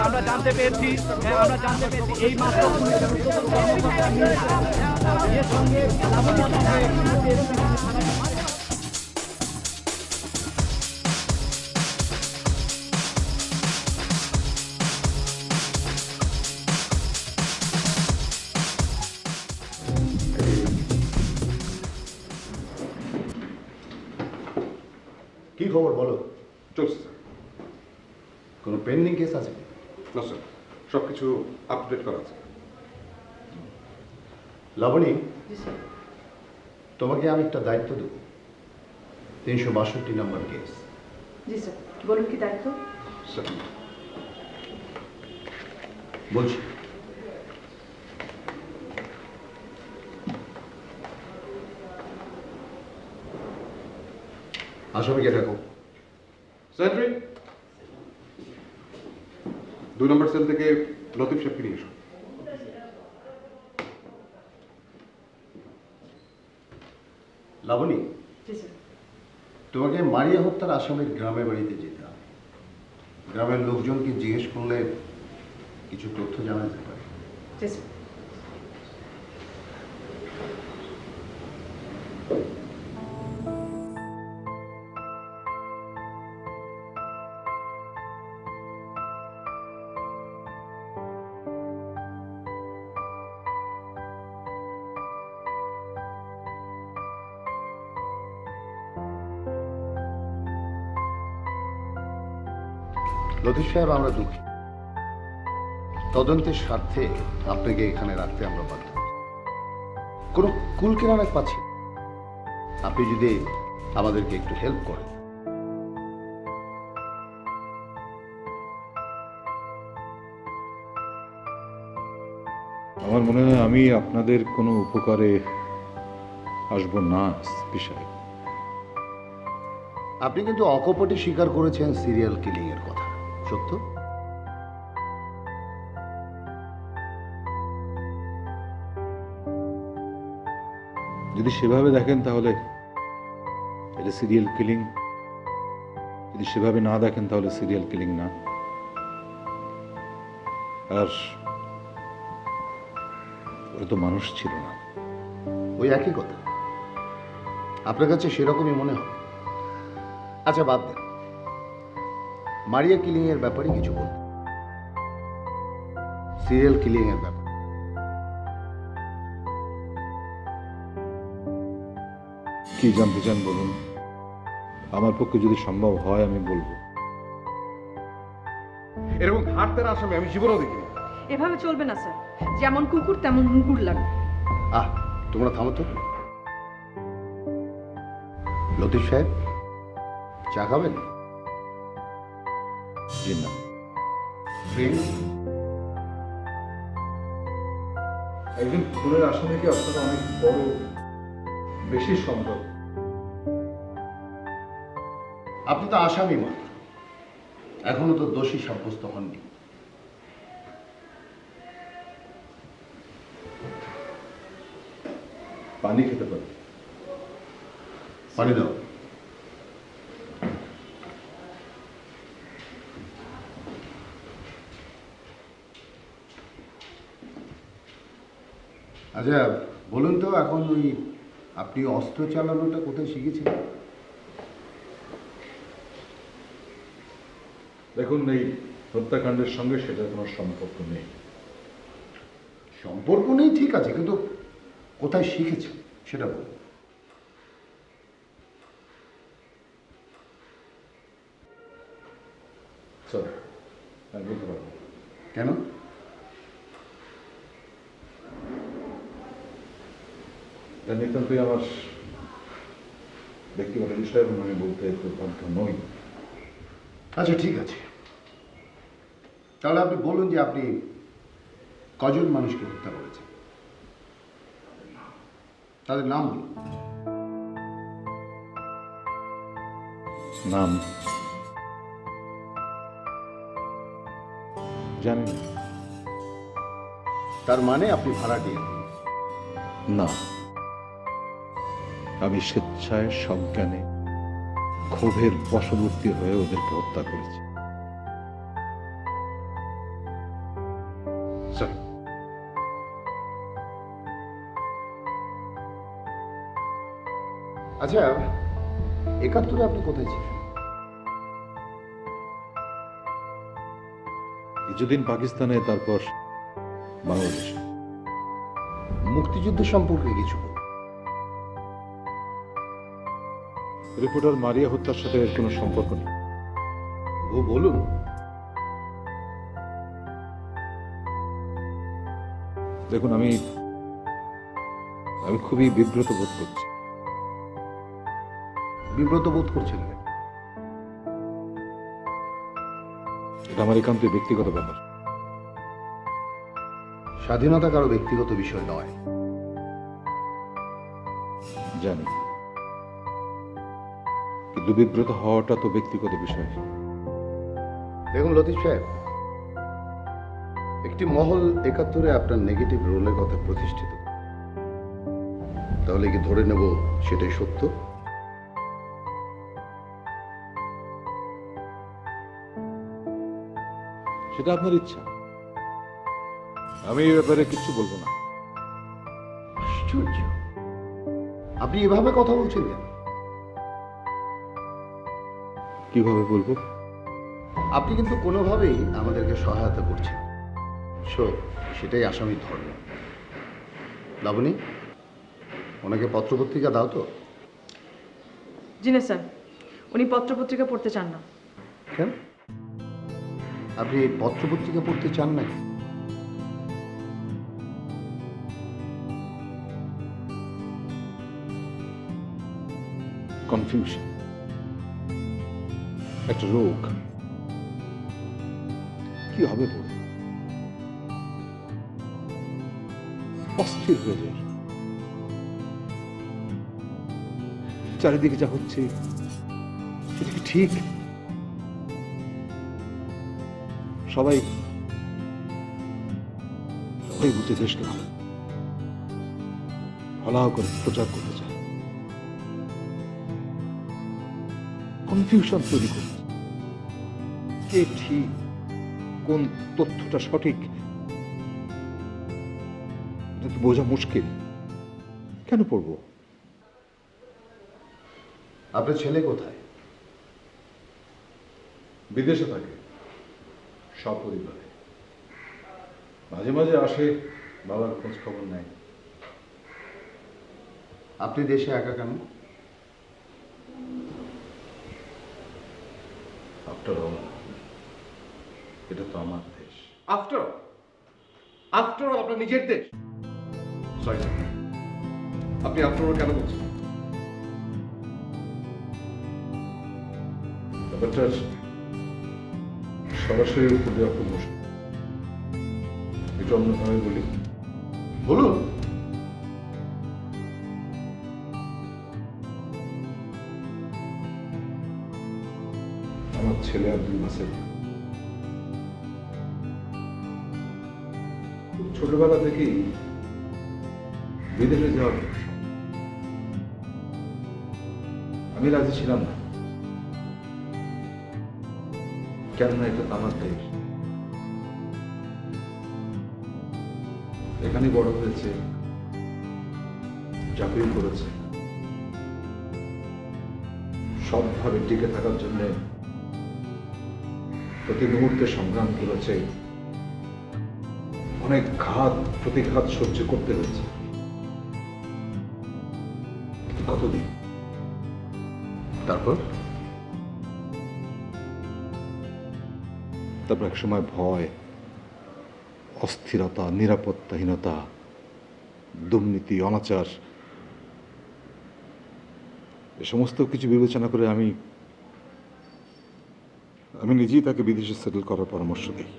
Speaker 6: আমরা জানতে পেরেছি এই মাত্র
Speaker 10: কি খবর বলো?
Speaker 3: চলছে স্যার।
Speaker 10: কোনো পেন্ডিং কেস আছে?
Speaker 3: না স্যার, সবকিছু আপডেট করা আছে।
Speaker 10: লাবণী, তোমাকে আমি একটা দায়িত্ব দেব। 362 নম্বর কেস।
Speaker 5: জি স্যার, বলুন কি দায়িত্ব?
Speaker 3: স্যার,
Speaker 10: বলছি, আসামিকে দেখো।
Speaker 3: সেন্ট্রি 2 নম্বর সেল থেকে লতিফ সাহেবকে নিয়ে এসো।
Speaker 10: লাবণী,
Speaker 5: জি স্যার।
Speaker 10: তোমাকে মারিয়া হত্যার আসামির গ্রামের বাড়িতে যেতে হবে। গ্রামের লোকজনকে জিজ্ঞেস করলে কিছু তথ্য জানা যেতে পারে।
Speaker 5: জি স্যার।
Speaker 10: লতিফ সাহেব, আমরা দুঃখী। তদন্তের স্বার্থে আপনাকে এখানে রাখতে আমরা বাধ্য। কোনো কুল কেনারা পাচ্ছি না। আপনি যদি আমাদেরকে একটু হেল্প করেন।
Speaker 8: আমার মনে হয় আমি আপনাদের কোনো উপকারে আসব না এসপি সাহেব।
Speaker 10: আপনি কিন্তু অকপটে স্বীকার করেছেন সিরিয়াল কিলিং এর কথা, সত্য?
Speaker 8: যদি সেভাবে দেখেন তাহলে এটা সিরিয়াল কিলিং, যদি সেভাবে না দেখেন তাহলে সিরিয়াল কিলিং না। আর ওরা তো মানুষ ছিল না।
Speaker 10: ওই একই কথা, আপনার কাছে সেরকমই মনে হয়? আচ্ছা বাদ দেন, মারিয়া কিলিং এর ব্যাপারে কিছু বলুন, সিরিয়াল কিলিং এর ব্যাপারে।
Speaker 8: কি জানতে চান বলুন, আমার পক্ষে যদি সম্ভব হয় আমি বলবো।
Speaker 3: এরকম ঘাটতের আসামি আমি জীবনেও দেখিনি।
Speaker 4: এভাবে চলবে না স্যার, যেমন কুকুর তেমন মুকুর লাগবে।
Speaker 10: তোমরা থামো তো। লতিফ সাহেব, চা খাবেন?
Speaker 8: জি না।
Speaker 3: একজন খুনের আসামিকে আপনারা অনেক বড়, বেশি সম্ভব।
Speaker 10: আপনি তো আসামি মাত্র, এখনো তো দোষী সাব্যস্ত হননি।
Speaker 8: পানি খেতে পারি?
Speaker 10: পানি দাও। আচ্ছা বলুন তো, এখন ওই আপনি অস্ত্র চালানোটা কোথায় শিখেছিলেন?
Speaker 8: দেখুন, এই হত্যাকাণ্ডের সঙ্গে সেটা কোনো সম্পর্ক নেই।
Speaker 10: সম্পর্ক নেই ঠিক আছে, কিন্তু কোথায় শিখেছেন সেটা বলুন।
Speaker 8: স্যার, আমি বলতে পারবো।
Speaker 10: কেন?
Speaker 8: এটা নিতান্তই আমার ব্যক্তিগত বিষয় এবং আমি বলতে একটু বাধ্য নই।
Speaker 10: আচ্ছা ঠিক আছে, তাহলে আপনি বলুন যে আপনি কজন মানুষকে হত্যা করেছেন, তাদের নাম বলুন।
Speaker 8: নাম জানি না।
Speaker 10: তার মানে আপনি ভাড়াটিয়া?
Speaker 8: না, আমি স্বেচ্ছায় সজ্ঞানে ক্ষোভের বশবর্তী হয়ে ওদেরকে হত্যা করেছি। স্যার,
Speaker 10: আচ্ছা ৭১ আপনি কোথায় ছিলেন?
Speaker 8: কিছুদিন পাকিস্তানে, তারপর বাংলাদেশে।
Speaker 10: মুক্তিযুদ্ধ সম্পর্কে কিছু বলুন।
Speaker 8: রিপোর্টার মারিয়া হত্যার সাথে এর কোনো সম্পর্ক নেই।
Speaker 10: ও বলুন।
Speaker 8: দেখুন, আমি খুবই বিব্রত বোধ করছি।
Speaker 10: বিব্রত বোধ করছেন কেন?
Speaker 8: এটা আমার একান্তই ব্যক্তিগত ব্যাপার।
Speaker 10: স্বাধীনতা কারো ব্যক্তিগত বিষয় নয়।
Speaker 8: জানি, কিন্তু বিব্রত হওয়াটা তো ব্যক্তিগত বিষয়।
Speaker 10: দেখুন লতিফ সাহেব, একটি মহল ৭১ আপনার নেগেটিভ রোলের কথা প্রতিষ্ঠিত, তাহলে কি ধরে নেব সেটাই সত্য?
Speaker 8: সেটা আপনার ইচ্ছা, আমি এই ব্যাপারে কিছু বলবো না।
Speaker 10: আশ্চর্য, আপনি এভাবে কথা বলছেন কেন?
Speaker 8: কিভাবে বলবো?
Speaker 10: আপনি কিন্তু কোনোভাবেই আমাদেরকে সহায়তা করছেন, সেটাই আসামির ধর্ম। লাবণী, ওনাকে পত্রপত্রিকা দাও তো।
Speaker 4: জি না স্যার, উনি পত্রপত্রিকা পড়তে চান না।
Speaker 10: কেন? আপনি পত্রপত্রিকা পড়তে চান না?
Speaker 8: কনফিউশন একটা রোগ। কি হবে বলে অস্থির হয়ে যায়। চারিদিকে যা হচ্ছে সেটা কি ঠিক? সবাই বুঝে দেশকে ভালো করে প্রচার করতে চায়, কনফিউশন তৈরি করছে। কে ঠিক, কোন তথ্যটা সঠিক এটা তো বোঝা মুশকিল। কেন পড়বো?
Speaker 10: আপনার ছেলে কোথায়?
Speaker 8: বিদেশে থাকে, সপরিবারে। মাঝে মাঝে আসে, বাবার খোঁজ খবর নেয়।
Speaker 10: আপনি দেশে একা কেন?
Speaker 8: আফটার অল এটা তো আমার দেশ। আফটার অল আপনার নিজের দেশ। সরি, আপনি আফটার অল কেন বলছেন? ব্যাপারটার সরাসরি উত্তর দেওয়া খুব মুশকিল। এটা অন্যভাবে বলি।
Speaker 10: বলুন।
Speaker 8: আমার ছেলে আব্দুল নাসের ছোটবেলা থেকেই বিদেশে যাওয়ার ইচ্ছা। আমি রাজি ছিলাম না, কেননা এটা তো আমার দেশ। এখানে বড় হয়েছে, চাকরি করেছে, সবভাবে টিকে থাকার জন্য প্রতি মুহূর্তে সংগ্রাম করেছে, অনেক ঘাত প্রতিঘাত সহ্য করতে হয়েছে। কতদিন?
Speaker 10: তারপর
Speaker 8: এক সময় ভয়, অস্থিরতা, নিরাপত্তাহীনতা, দুর্নীতি, অনাচার, এ সমস্ত কিছু বিবেচনা করে আমি নিজেই তাকে বিদেশে সেটেল করার পরামর্শ দিই।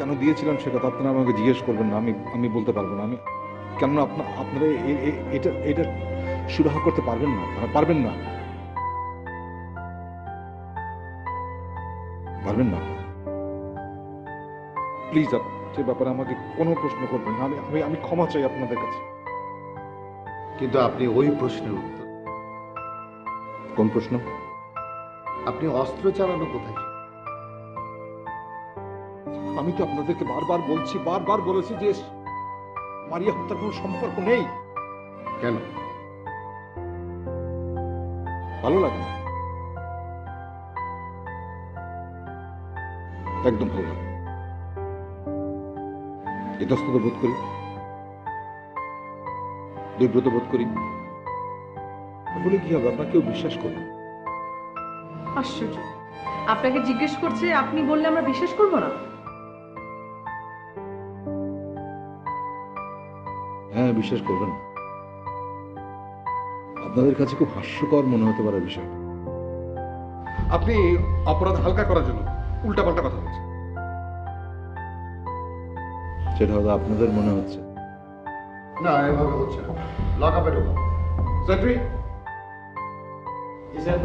Speaker 8: কেন দিয়েছিলাম সে কথা আপনারা আমাকে জিজ্ঞেস করবেন না, আমি বলতে পারবো না। আমি কেননা আপনারা এটা সুরাহা করতে পারবেন না, পারবেন না। প্লিজ সে ব্যাপারে আমাকে কোনো প্রশ্ন করবেন না। আমি ক্ষমা চাই আপনাদের কাছে।
Speaker 10: কিন্তু আপনি ওই প্রশ্নের উত্তর।
Speaker 8: কোন প্রশ্ন?
Speaker 10: আপনি অস্ত্র চালানো কোথায়?
Speaker 8: আমি তো আপনাদেরকে বারবার বলেছি যে মারিয়া হত্যার কোনো সম্পর্ক নেই।
Speaker 10: কেন?
Speaker 8: ভালো লাগে না, একদম ভালো লাগে। ইতস্তত বোধ করি, বিব্রত বোধ করি। বলে কি হবে? আপনার কেউ বিশ্বাস করবে?
Speaker 4: আশ্চর্য, আপনাকে জিজ্ঞেস করছে, আপনি বললে আমরা বিশ্বাস করব না?
Speaker 8: হ্যাঁ, বিশ্বাস করবেন। আপনাদের কাছে খুব হাস্যকর মনে হতে পারে বিষয়। আপনি অপরাধ হালকা করার জন্য উল্টাপাল্টা কথা বলছেন। সেটা হয়তো আপনাদের মনে হচ্ছে।
Speaker 10: না, এভাবে হচ্ছে না। লকআপে ঢোকা।
Speaker 8: সেক্রেটারি,
Speaker 2: জি স্যার।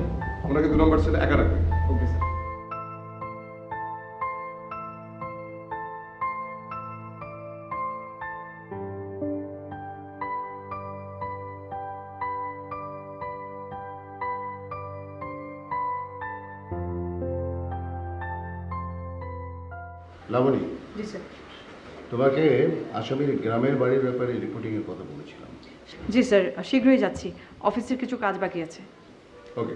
Speaker 8: ওনাকে 2 নম্বর সেলে একা রাখবেন।
Speaker 2: Okay sir.
Speaker 10: লাবণী,
Speaker 4: জি স্যার।
Speaker 10: তোমাকে আসামির গ্রামের বাড়ির ব্যাপারে রিপোর্টিং এর কথা বলেছিলাম।
Speaker 4: জি স্যার, শীঘ্রই যাচ্ছি। অফিসের কিছু কাজ বাকি আছে।
Speaker 10: ওকে,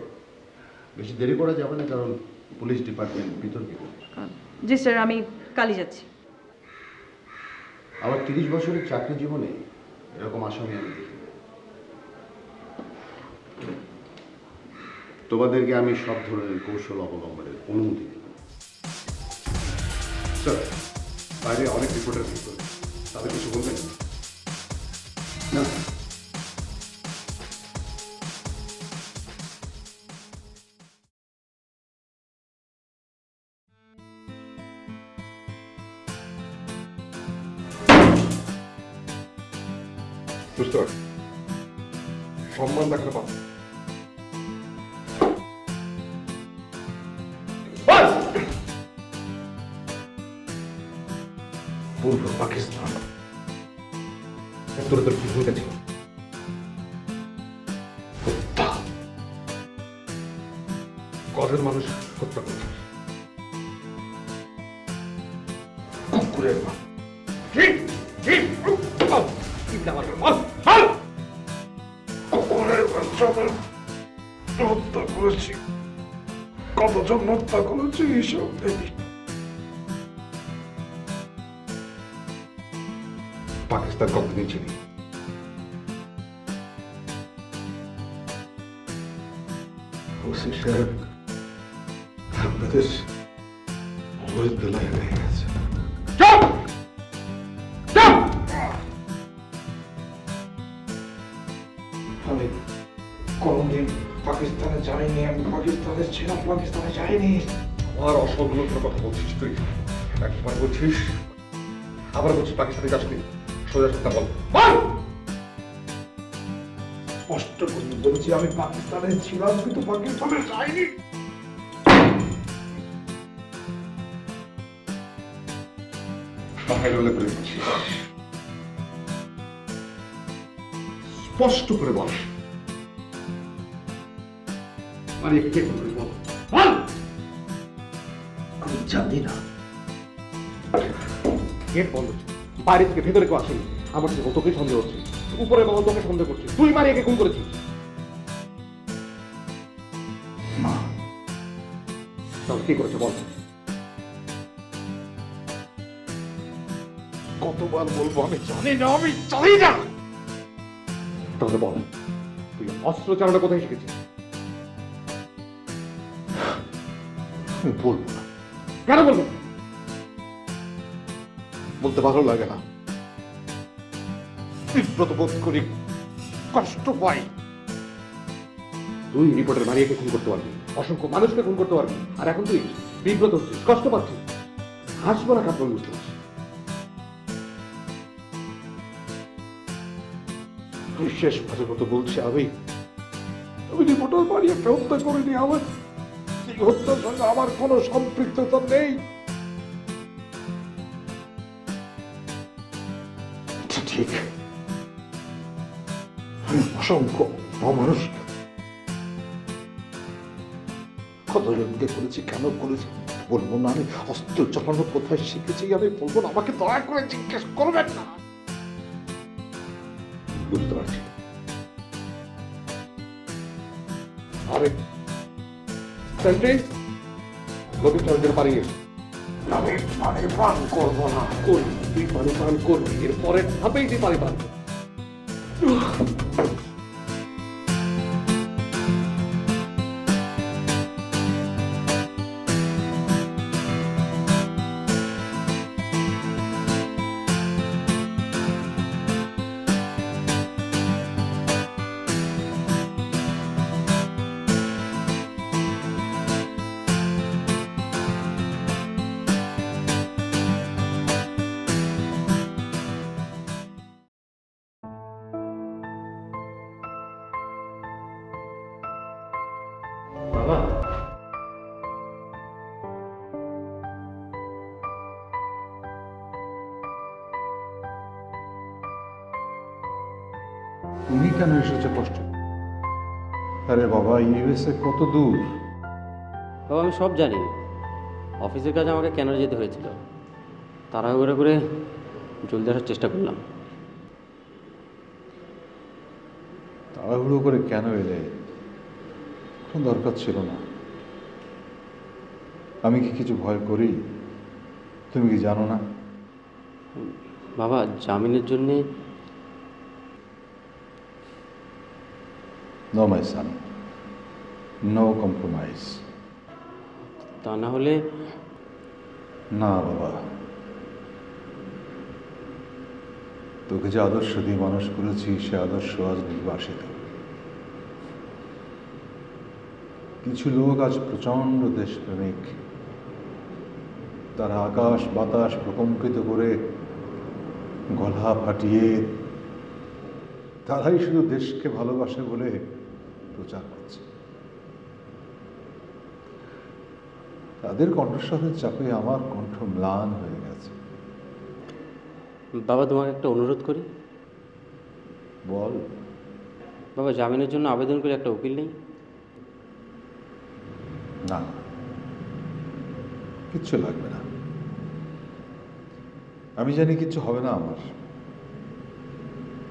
Speaker 10: বেশি দেরি করা যাবে না, কারণ পুলিশ ডিপার্টমেন্ট বিতর্কিত।
Speaker 4: জি স্যার, আমি কালই যাচ্ছি।
Speaker 10: আমার 30 বছরের চাকরি জীবনে এরকম আসামি আমি দেখিনি। তোমাদেরকে আমি সব ধরনের কৌশল অবলম্বনের অনুমতি দিই।
Speaker 3: স্যার, বাইরে অনেক রিপোর্টার ভিড় করে, তাদের কিছু বলবেন?
Speaker 10: না,
Speaker 3: বুঝতে পারছি, সম্মান দেখাতে পারছি। পূর্ব পাকিস্তান তোর কি ভূমিকা ছিল? হত্যা, কজন মানুষ হত্যা করেছে? কুকুরের মা। কুকুরের বাচ্চাদের হত্যা করেছি, কতজন হত্যা করেছি এইসব দেখি। পাকিস্তান কতদিন ছিলি? ওসি সাহেব, আপনাদের ওই বেলায় হয়ে গেছে। আমি কোনদিন পাকিস্তানে যাইনি, আমি পাকিস্তানে ছিলাম, পাকিস্তানে যাইনি। আমার অসংলগ্ন কথা বলছিস তুই, একবার বলছিস আবার বলছিস পাকিস্তানে যাসনি। সোজা কথা বল, স্পষ্ট করে বলছি আমি পাকিস্তানে ছিলাম কিন্তু পাকিস্তানে যাইনি। স্পষ্ট করে বল, মারিয়াকে কে করবে বল। আমি জানি না। গেট বন্ধ, বাইরে থেকে ভেতরে কেউ আসেনি। আমার থেকে তোকে সন্দেহ হচ্ছে, উপরে বাবা তোকে সন্দেহ করছে, তুই মারিয়াকে খুন করেছিস। মা, তাহলে কি করেছে বল? কতবার বলবো আমি জানি না, আমি জানি না। তাহলে বল, তুই অস্ত্র চালানো কোথায় শিখেছিস? আমি বলবো না। কেন বলবি? বলতে ভালো লাগে না, বিব্রত বোধ করি, কষ্ট পাই। তুই রিপোর্টার মারিয়াকে খুন করতে পারবি, অসংখ্য মানুষকে খুন করতে পারবি, আর এখন তুই বিব্রত হচ্ছিস, কষ্ট পাচ্ছিস। হাসবো না কাঁদবো বুঝতে পারছিস? শেষ বারের মতো বলছি, আমি রিপোর্টার মারিয়াকে হত্যা করিনি। আমার এই হত্যার সঙ্গে আমার কোনো সম্পৃক্ততা নেই। ঠিক, আমি অসংখ্য অমানুষ কতজনকে করেছি, কেন করেছি বলবো না। আমি অস্ত্র চালানো কোথায় শিখেছি আমি বলবো না। আমাকে দয়া করে জিজ্ঞেস করবেন না। বুঝতে পারছি, আমি সেন্ট্রি নদীর চন্দ্রের পানি গেছি। আমি পানি পান করবো না। করবি, তুই পানি পান করবি, এরপরে ধাপেই তুই পানি পান করবি।
Speaker 6: বাবা,
Speaker 8: তুমি কেন এসেছো কষ্ট? আরে বাবা, ইউএসএ কত দূর?
Speaker 6: বাবা আমি সব জানি। অফিসের কাজে আমাকে কেন যেতে হয়েছিল, তাড়াহুড়ো করে জলদি আসার চেষ্টা করলাম।
Speaker 8: তাড়াহুড়ো করে কেন এলে? কোনো দরকার ছিল না। আমি কি কিছু ভয় করি? তুমি কি জানো না?
Speaker 11: বাবা জামিনের জন্যে
Speaker 8: নো মাই সান, নো কম্প্রোমাইজ।
Speaker 11: তা না হলে
Speaker 8: না বাবা, তোকে যে আদর্শ দিয়ে মানুষ করেছি সে আদর্শ আজ নির্বাসিত। কিছু লোক আজ প্রচণ্ড দেশপ্রেমিক, তারা আকাশ বাতাস প্রকম্পিত করে গলা ফাটিয়ে তারাই শুধু দেশকে ভালোবাসে বলে প্রচার করছে। তাদের কণ্ঠস্বরের চাপে আমার কণ্ঠ ম্লান হয়ে গেছে।
Speaker 11: বাবা তোমাকে একটা অনুরোধ করি।
Speaker 8: বল
Speaker 11: বাবা, জামিনের জন্য আবেদন করে একটা উকিল নেই?
Speaker 8: না, কিচ্ছু লাগবে না। আমি জানি কিচ্ছু হবে না, আমার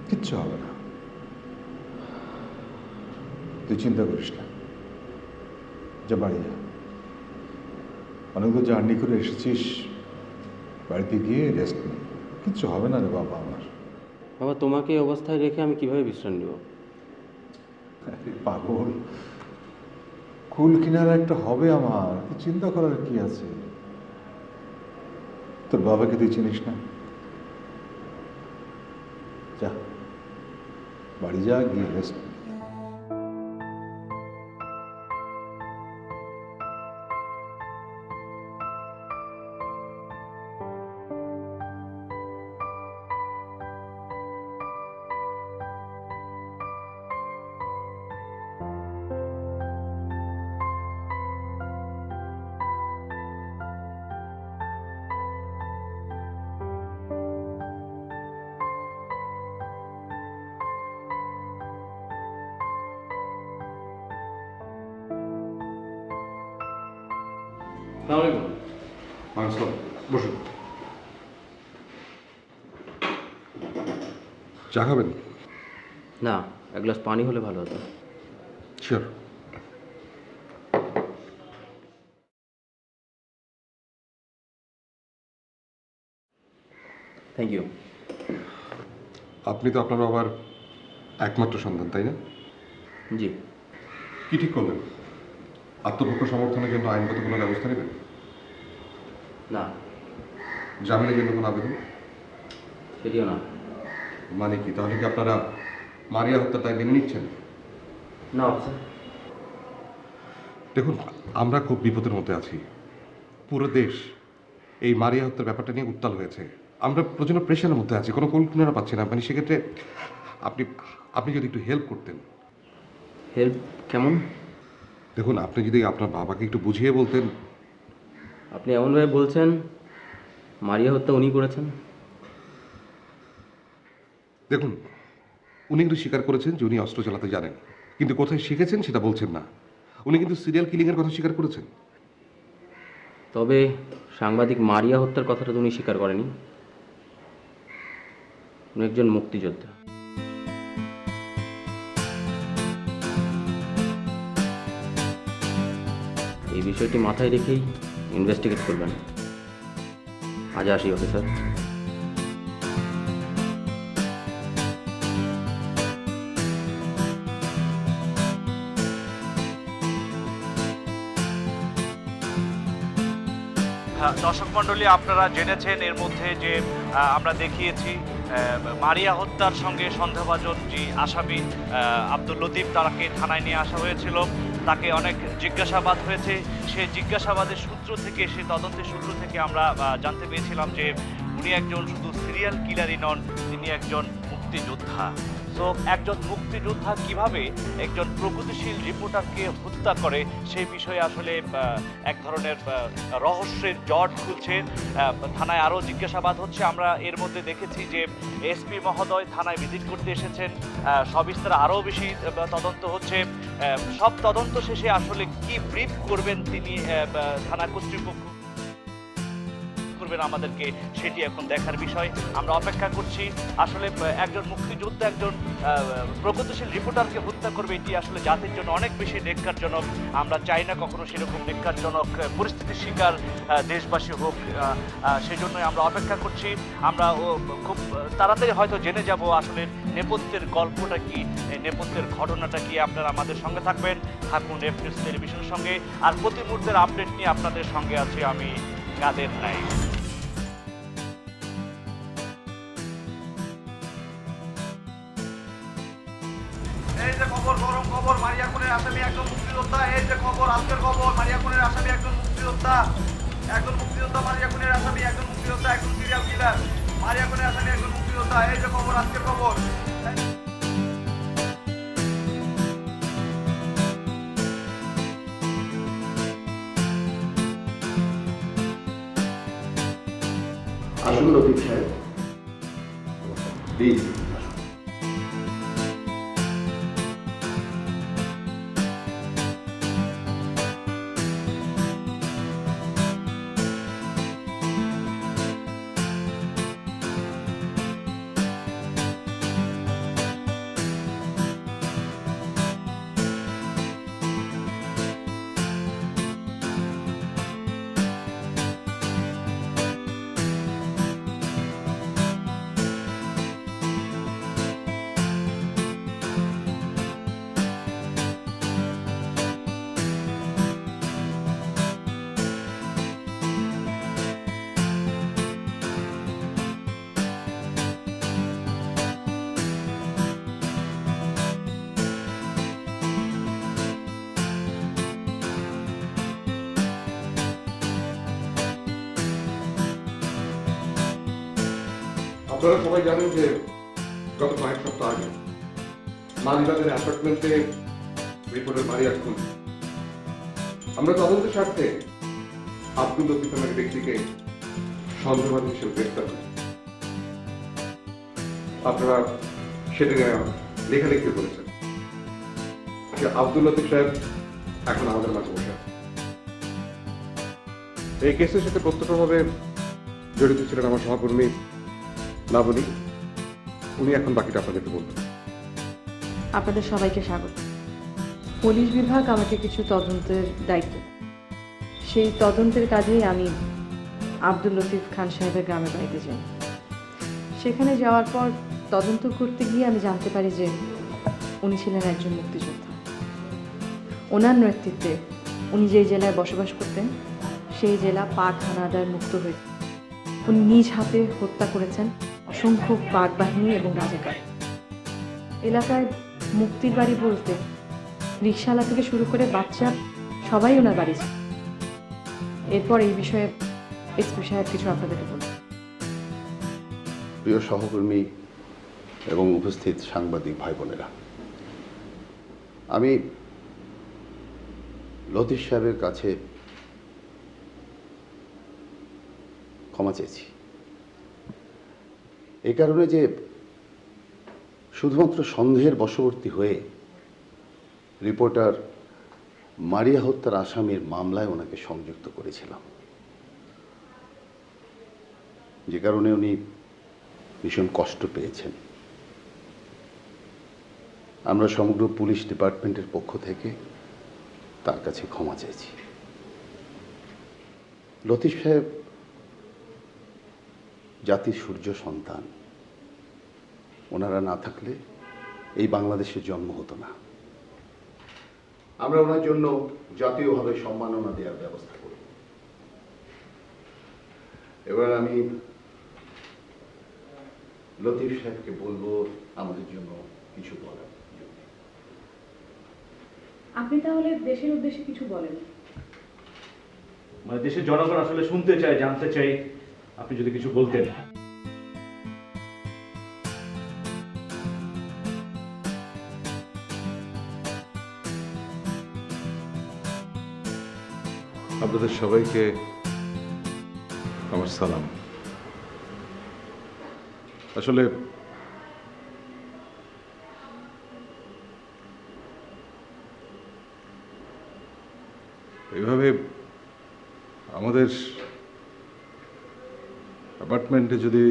Speaker 8: কিচ্ছু হবে না। তুই চিন্তা করিস না, যা বাড়ি যা। অনেকদূর জার্নি করে এসেছিস, বাড়িতে গিয়ে রেস্ট নে। কিচ্ছু হবে না রে বাবা আমার।
Speaker 11: বাবা, তোমাকে এই অবস্থায় রেখে আমি কিভাবে বিশ্রাম নেব?
Speaker 8: আরে পাগল, কুল কিনারা একটা হবে আমার, তুই চিন্তা করার কি আছে? তোর বাবাকে তুই চিনিস না? যা বাড়ি যা, গিয়ে রেস্ট।
Speaker 2: আসসালামু আলাইকুম।
Speaker 3: আসসালাম, বসুন। চা খাবেন?
Speaker 11: না, এক গ্লাস পানি হলে ভালো হতো।
Speaker 3: শিওর।
Speaker 11: Thank you.
Speaker 3: আপনি তো আপনার বাবার একমাত্র সন্তান, তাই না?
Speaker 11: জি।
Speaker 3: কি ঠিক করলেন? আত্মপক্ষ সমর্থনের জন্য আইনগত কোনো ব্যবস্থা নেবেন?
Speaker 11: না।
Speaker 3: জামিনের জন্য কোনো আবেদন?
Speaker 11: সেটিও না।
Speaker 3: মানে কি, তাহলে কি আপনারা মারিয়া হত্যার দায় মেনে নিচ্ছেন?
Speaker 11: না অফিসার।
Speaker 3: দেখুন, আমরা খুব বিপদের মধ্যে আছি। পুরো দেশ এই মারিয়া হত্যার ব্যাপারটা নিয়ে উত্তাল হয়েছে। আমরা প্রচণ্ড প্রেশারের মধ্যে আছি, কোনো কল্পনা পাচ্ছি না। মানে সেক্ষেত্রে আপনি আপনি যদি একটু হেল্প করতেন।
Speaker 11: হেল্প কেমন?
Speaker 3: দেখুন, আপনি যদি আপনার বাবাকে একটু বুঝিয়ে বলতেন।
Speaker 11: আপনি এমনভাবে বলছেন মারিয়া হত্যা উনি করেছেন।
Speaker 3: দেখুন, উনি কিন্তু স্বীকার করেছেন যে উনি অস্ত্র চালাতে জানেন, কিন্তু কোথায় শিখেছেন সেটা বলছেন না। উনি কিন্তু সিরিয়াল কিলিংয়ের কথা স্বীকার করেছেন।
Speaker 11: তবে সাংবাদিক মারিয়া হত্যার কথাটা তো উনি স্বীকার করেনি। উনি একজন মুক্তিযোদ্ধা। এই বিষয়টি মাথায় রেখেই ইনভেস্টিগেট করবেন। আজ আসি অফিসার।
Speaker 1: দর্শক মণ্ডলী, আপনারা জেনেছেন এর মধ্যে যে আমরা দেখিয়েছি মারিয়া হত্যার সঙ্গে সন্দেহভাজন যে আসামি আব্দুল লতিফ, তাকে থানায় নিয়ে আসা হয়েছিল। তাকে অনেক জিজ্ঞাসাবাদ হয়েছে। সেই জিজ্ঞাসাবাদের সূত্র থেকে, সেই তদন্তের সূত্র থেকে আমরা জানতে পেরেছিলাম যে উনি একজন শুধু সিরিয়াল কিলারই নন, তিনি একজন মুক্তিযোদ্ধা। তো একজন মুক্তিযোদ্ধা কিভাবে একজন প্রগতিশীল রিপোর্টারকে হত্যা করে সেই বিষয়ে আসলে এক ধরনের রহস্যের জট খুলছে। থানায় আরও জিজ্ঞাসাবাদ হচ্ছে। আমরা এর মধ্যে দেখেছি যে এসপি মহোদয় থানায় ভিজিট করতে এসেছেন। সবিস্তার আরও বেশি তদন্ত হচ্ছে। সব তদন্ত শেষে আসলে কি ব্রিফ করবেন তিনি থানা কর্তৃপক্ষ করবেন আমাদেরকে, সেটি এখন দেখার বিষয়। আমরা অপেক্ষা করছি। আসলে একজন মুক্তিযোদ্ধা একজন প্রগতিশীল রিপোর্টারকে হত্যা করবে, এটি আসলে জাতির জন্য অনেক বেশি ন্যক্কারজনক। আমরা চাই না কখনো সেরকম ন্যক্কারজনক পরিস্থিতির শিকার দেশবাসী হোক। সেজন্যই আমরা অপেক্ষা করছি। আমরা খুব তাড়াতাড়ি হয়তো জেনে যাব আসলে নেপথ্যের গল্পটা কি, নেপথ্যের ঘটনাটা কি। আপনারা আমাদের সঙ্গে থাকবেন, থাকুন এফ নিউজ টেলিভিশনের সঙ্গে। আর প্রতি মুহূর্তের আপডেট নিয়ে আপনাদের সঙ্গে আছি আমি কাদের নাই।
Speaker 9: এই যে খবর, গরম খবর, মারিয়া খুনের আসামি একজন মুক্তিযোদ্ধা। এই যে খবর, আজকের খবর, মারিয়া খুনের আসামি একজন মুক্তিযোদ্ধা। একজন মুক্তিযোদ্ধা, মারিয়া খুনের আসামি একজন মুক্তিযোদ্ধা, একজন সিরিয়াল কিলার। মারিয়া খুনের আসামি একজন মুক্তিযোদ্ধা। এই যে খবর, আজকের খবর।
Speaker 10: আসুন লতিফ সাহেব, প্লিজ।
Speaker 3: আপনারা সবাই জানেন যে গত কয়েক সপ্তাহ আগে মালিবাগের অ্যাপার্টমেন্টে রিপোর্টার মারিয়া খুন। আমরা তদন্তের স্বার্থে আব্দুল লতিফ নামের ব্যক্তিকে সন্দেহবাদী হিসেবে গ্রেফতার করি। আপনারা সেটা নিয়ে লেখালেখি করেছেন। আব্দুল লতিফ সাহেব এখন আমাদের মাঝে বসে আছেন। এই কেসের সাথে প্রত্যক্ষভাবে জড়িত ছিলেন আমার সহকর্মী লাবণী। উনি এখন বাকিটা আপনাদেরকে বলবেন।
Speaker 5: আপনাদের সবাইকে স্বাগত। পুলিশ বিভাগ আমাকে কিছু তদন্তের দায়িত্ব, সেই তদন্তের কাজেই আমি আব্দুল লতিফ খান সাহেবের গ্রামের বাড়িতে যাই। সেখানে যাওয়ার পর তদন্ত করতে গিয়ে আমি জানতে পারি যে উনি ছিলেন একজন মুক্তিযোদ্ধা। ওনার নেতৃত্বে উনি যেই জেলায় বসবাস করতেন সেই জেলা পাক হানাদার মুক্ত হয়েছে। উনি নিজ হাতে হত্যা করেছেন অসংখ্য পাক বাহিনী এবং রাজাকার। এলাকায় মুক্তির বাড়ি বলতে রিকশাওয়ালা থেকে শুরু করে বাচ্চা সবাই ওনার বাড়ি ছিল। এরপর এই বিষয়ে এসপি সাহেব কিছু আপনাদেরকে বলবেন।
Speaker 10: প্রিয় সহকর্মী এবং উপস্থিত সাংবাদিক ভাই বোনেরা, আমি লতিফ সাহেবের কাছে ক্ষমা চেয়েছি এই কারণে যে শুধুমাত্র সন্দেহের বশবর্তী হয়ে রিপোর্টার মারিয়া হত্যার আসামির মামলায় ওনাকে সংযুক্ত করেছিলাম, যে কারণে উনি ভীষণ কষ্ট পেয়েছেন। আমরা সমগ্র পুলিশ ডিপার্টমেন্টের পক্ষ থেকে তার কাছে ক্ষমা চেয়েছি। লতিফ সাহেব জাতির সূর্য সন্তান। ওনারা না থাকলে এই বাংলাদেশের জন্ম হতো না। আমরা ওনার জন্য জাতীয়ভাবে সম্মাননা দেওয়ার ব্যবস্থা করি। এবার আমি লতিফ সাহেবকে বলবো আমাদের জন্য কিছু বলার।
Speaker 4: আপনি তাহলে দেশের উদ্দেশ্যে কিছু বলেন।
Speaker 1: মানে দেশের জনগণ আসলে শুনতে চায়, জানতে চাই, আপনি যদি কিছু বলতেন।
Speaker 8: আপনাদের সবাইকে আমার সালাম। আসলে এইভাবে আমাদের অ্যাপার্টমেন্টে যদি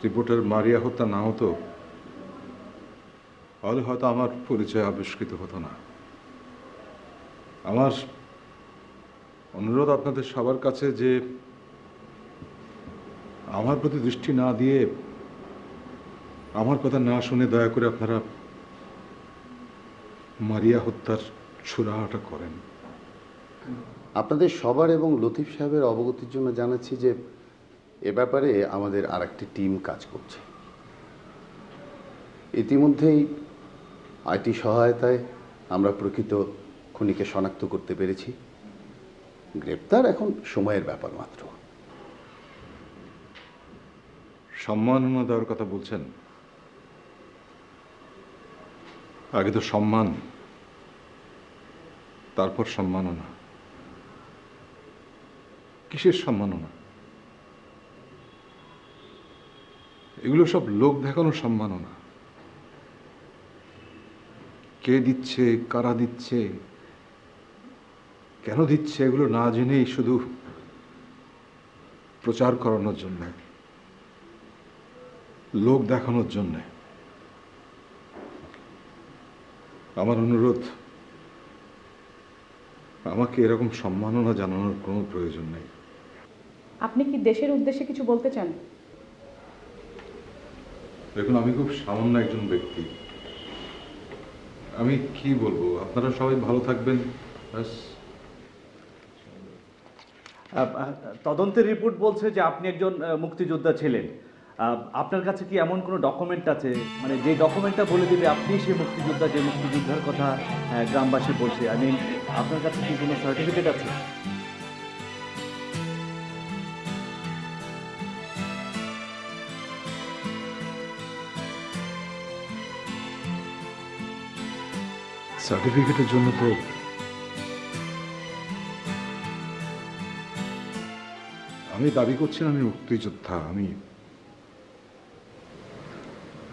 Speaker 8: রিপোর্টার মারিয়া হত্যা না হতো তাহলে হয়তো আমার পরিচয় আবিষ্কৃত হতো না। আমার অনুরোধ আপনাদের সবার কাছে যে আমার প্রতি দৃষ্টি না দিয়ে, আমার কথা না শুনে দয়া করে আপনারা মারিয়া হত্যার সুরাহাটা করেন।
Speaker 10: আপনাদের সবার এবং লতিফ সাহেবের অবগতির জন্য জানাচ্ছি যে এ ব্যাপারে আমাদের আরেকটি টিম কাজ করছে। ইতিমধ্যেই আইটি সহায়তায় আমরা প্রকৃত খুনিকে শনাক্ত করতে পেরেছি। গ্রেপ্তার এখন সময়ের ব্যাপার মাত্র।
Speaker 8: সম্মাননা দেওয়ার কথা বলছেন, আগে তো সম্মান, তারপর সম্মাননা। কিসের সম্মাননা? এগুলো সব লোক দেখানোর সম্মাননা। কে দিচ্ছে, কারা দিচ্ছে, কেন দিচ্ছে, এগুলো না জেনেই শুধু প্রচার করানোর জন্য, লোক দেখানোর জন্য। আমার অনুরোধ, আমাকে এরকম সম্মাননা জানানোর কোনো প্রয়োজন নেই।
Speaker 4: আপনি কি দেশের উদ্দেশ্যে কিছু বলতে চান?
Speaker 8: দেখুন, আমি খুব সামান্য একজন ব্যক্তি, আমি কি বলবো? আপনারা সবাই ভালো থাকবেন, ব্যাস।
Speaker 1: তদন্তের রিপোর্ট বলছে যে আপনি একজন মুক্তিযোদ্ধা ছিলেন। আপনার কাছে কি এমন কোনো ডকুমেন্ট আছে, মানে যে ডকুমেন্টটা বলে দিবে আপনি সেই মুক্তিযোদ্ধা, যে মুক্তিযোদ্ধার কথা গ্রামবাসী বলছে? আই মিন, আপনার কাছে কি কোনো সার্টিফিকেট আছে?
Speaker 8: সার্টিফিকেটের জন্য তো আমি দাবি করছি না আমি মুক্তিযোদ্ধা।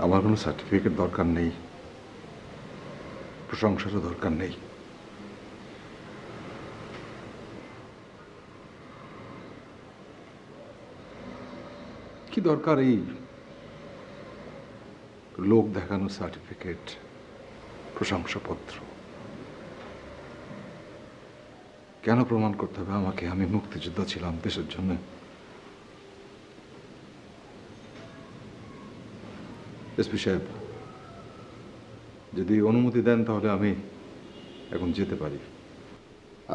Speaker 8: আমার কোনো সার্টিফিকেট দরকার নেই, প্রশংসারও দরকার নেই। কি দরকার এই লোক দেখানো সার্টিফিকেট, প্রশংসাপত্র? কেন প্রমাণ করতে হবে আমাকে আমি মুক্তিযোদ্ধা ছিলাম দেশের জন্য? এসপি সাহেব, যদি অনুমতি দেন তাহলে আমি এখন যেতে পারি।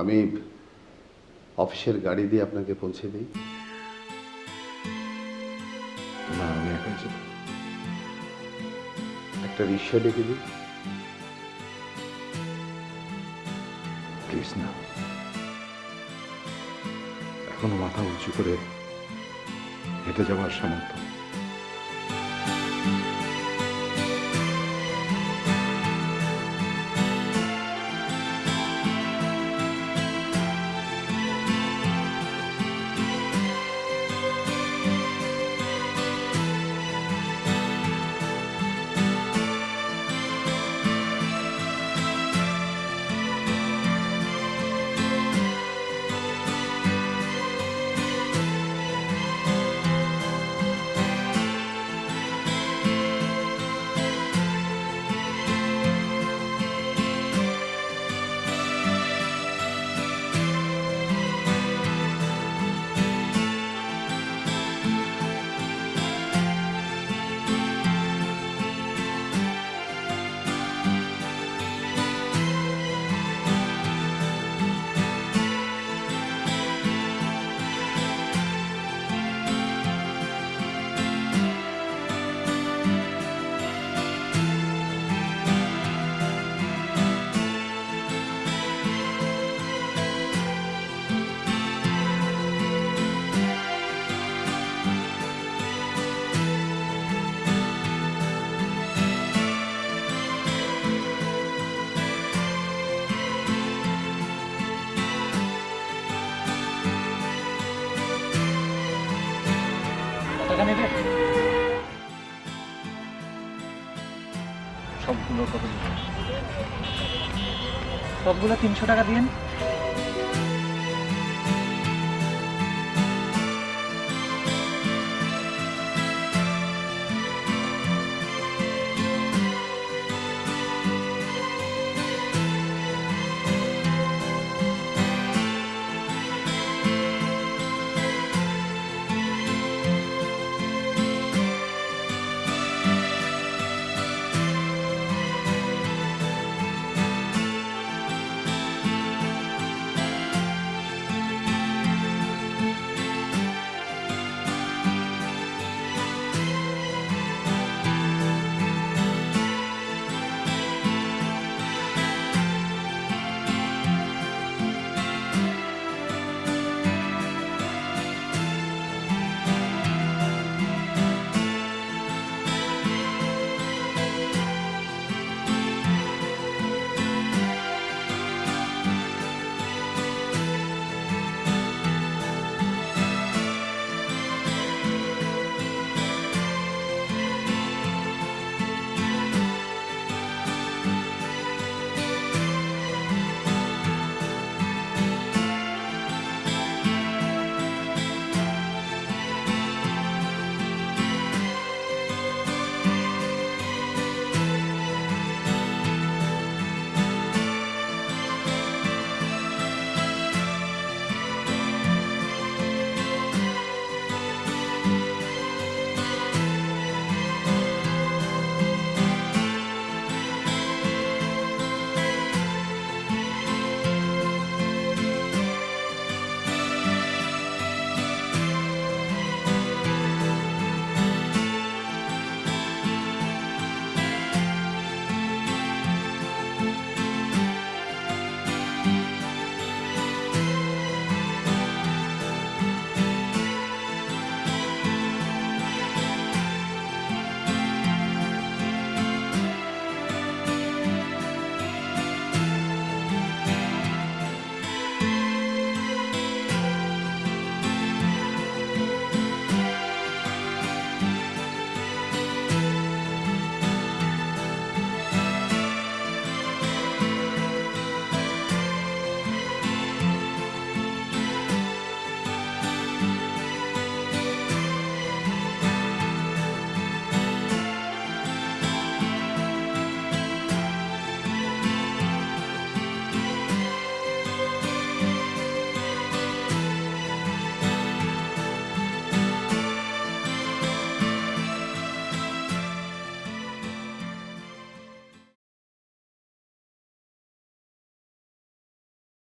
Speaker 10: আমি অফিসের গাড়ি দিয়ে আপনাকে পৌঁছে দিই।
Speaker 8: না, আমি এখন যাব।
Speaker 10: একটা রিক্সা ডেকে দিই।
Speaker 8: প্লিজ না, এখনো মাথা উঁচু করে হেঁটে যাওয়ার সামর্থ্য।
Speaker 1: সবগুলো 300 টাকা দিয়েন।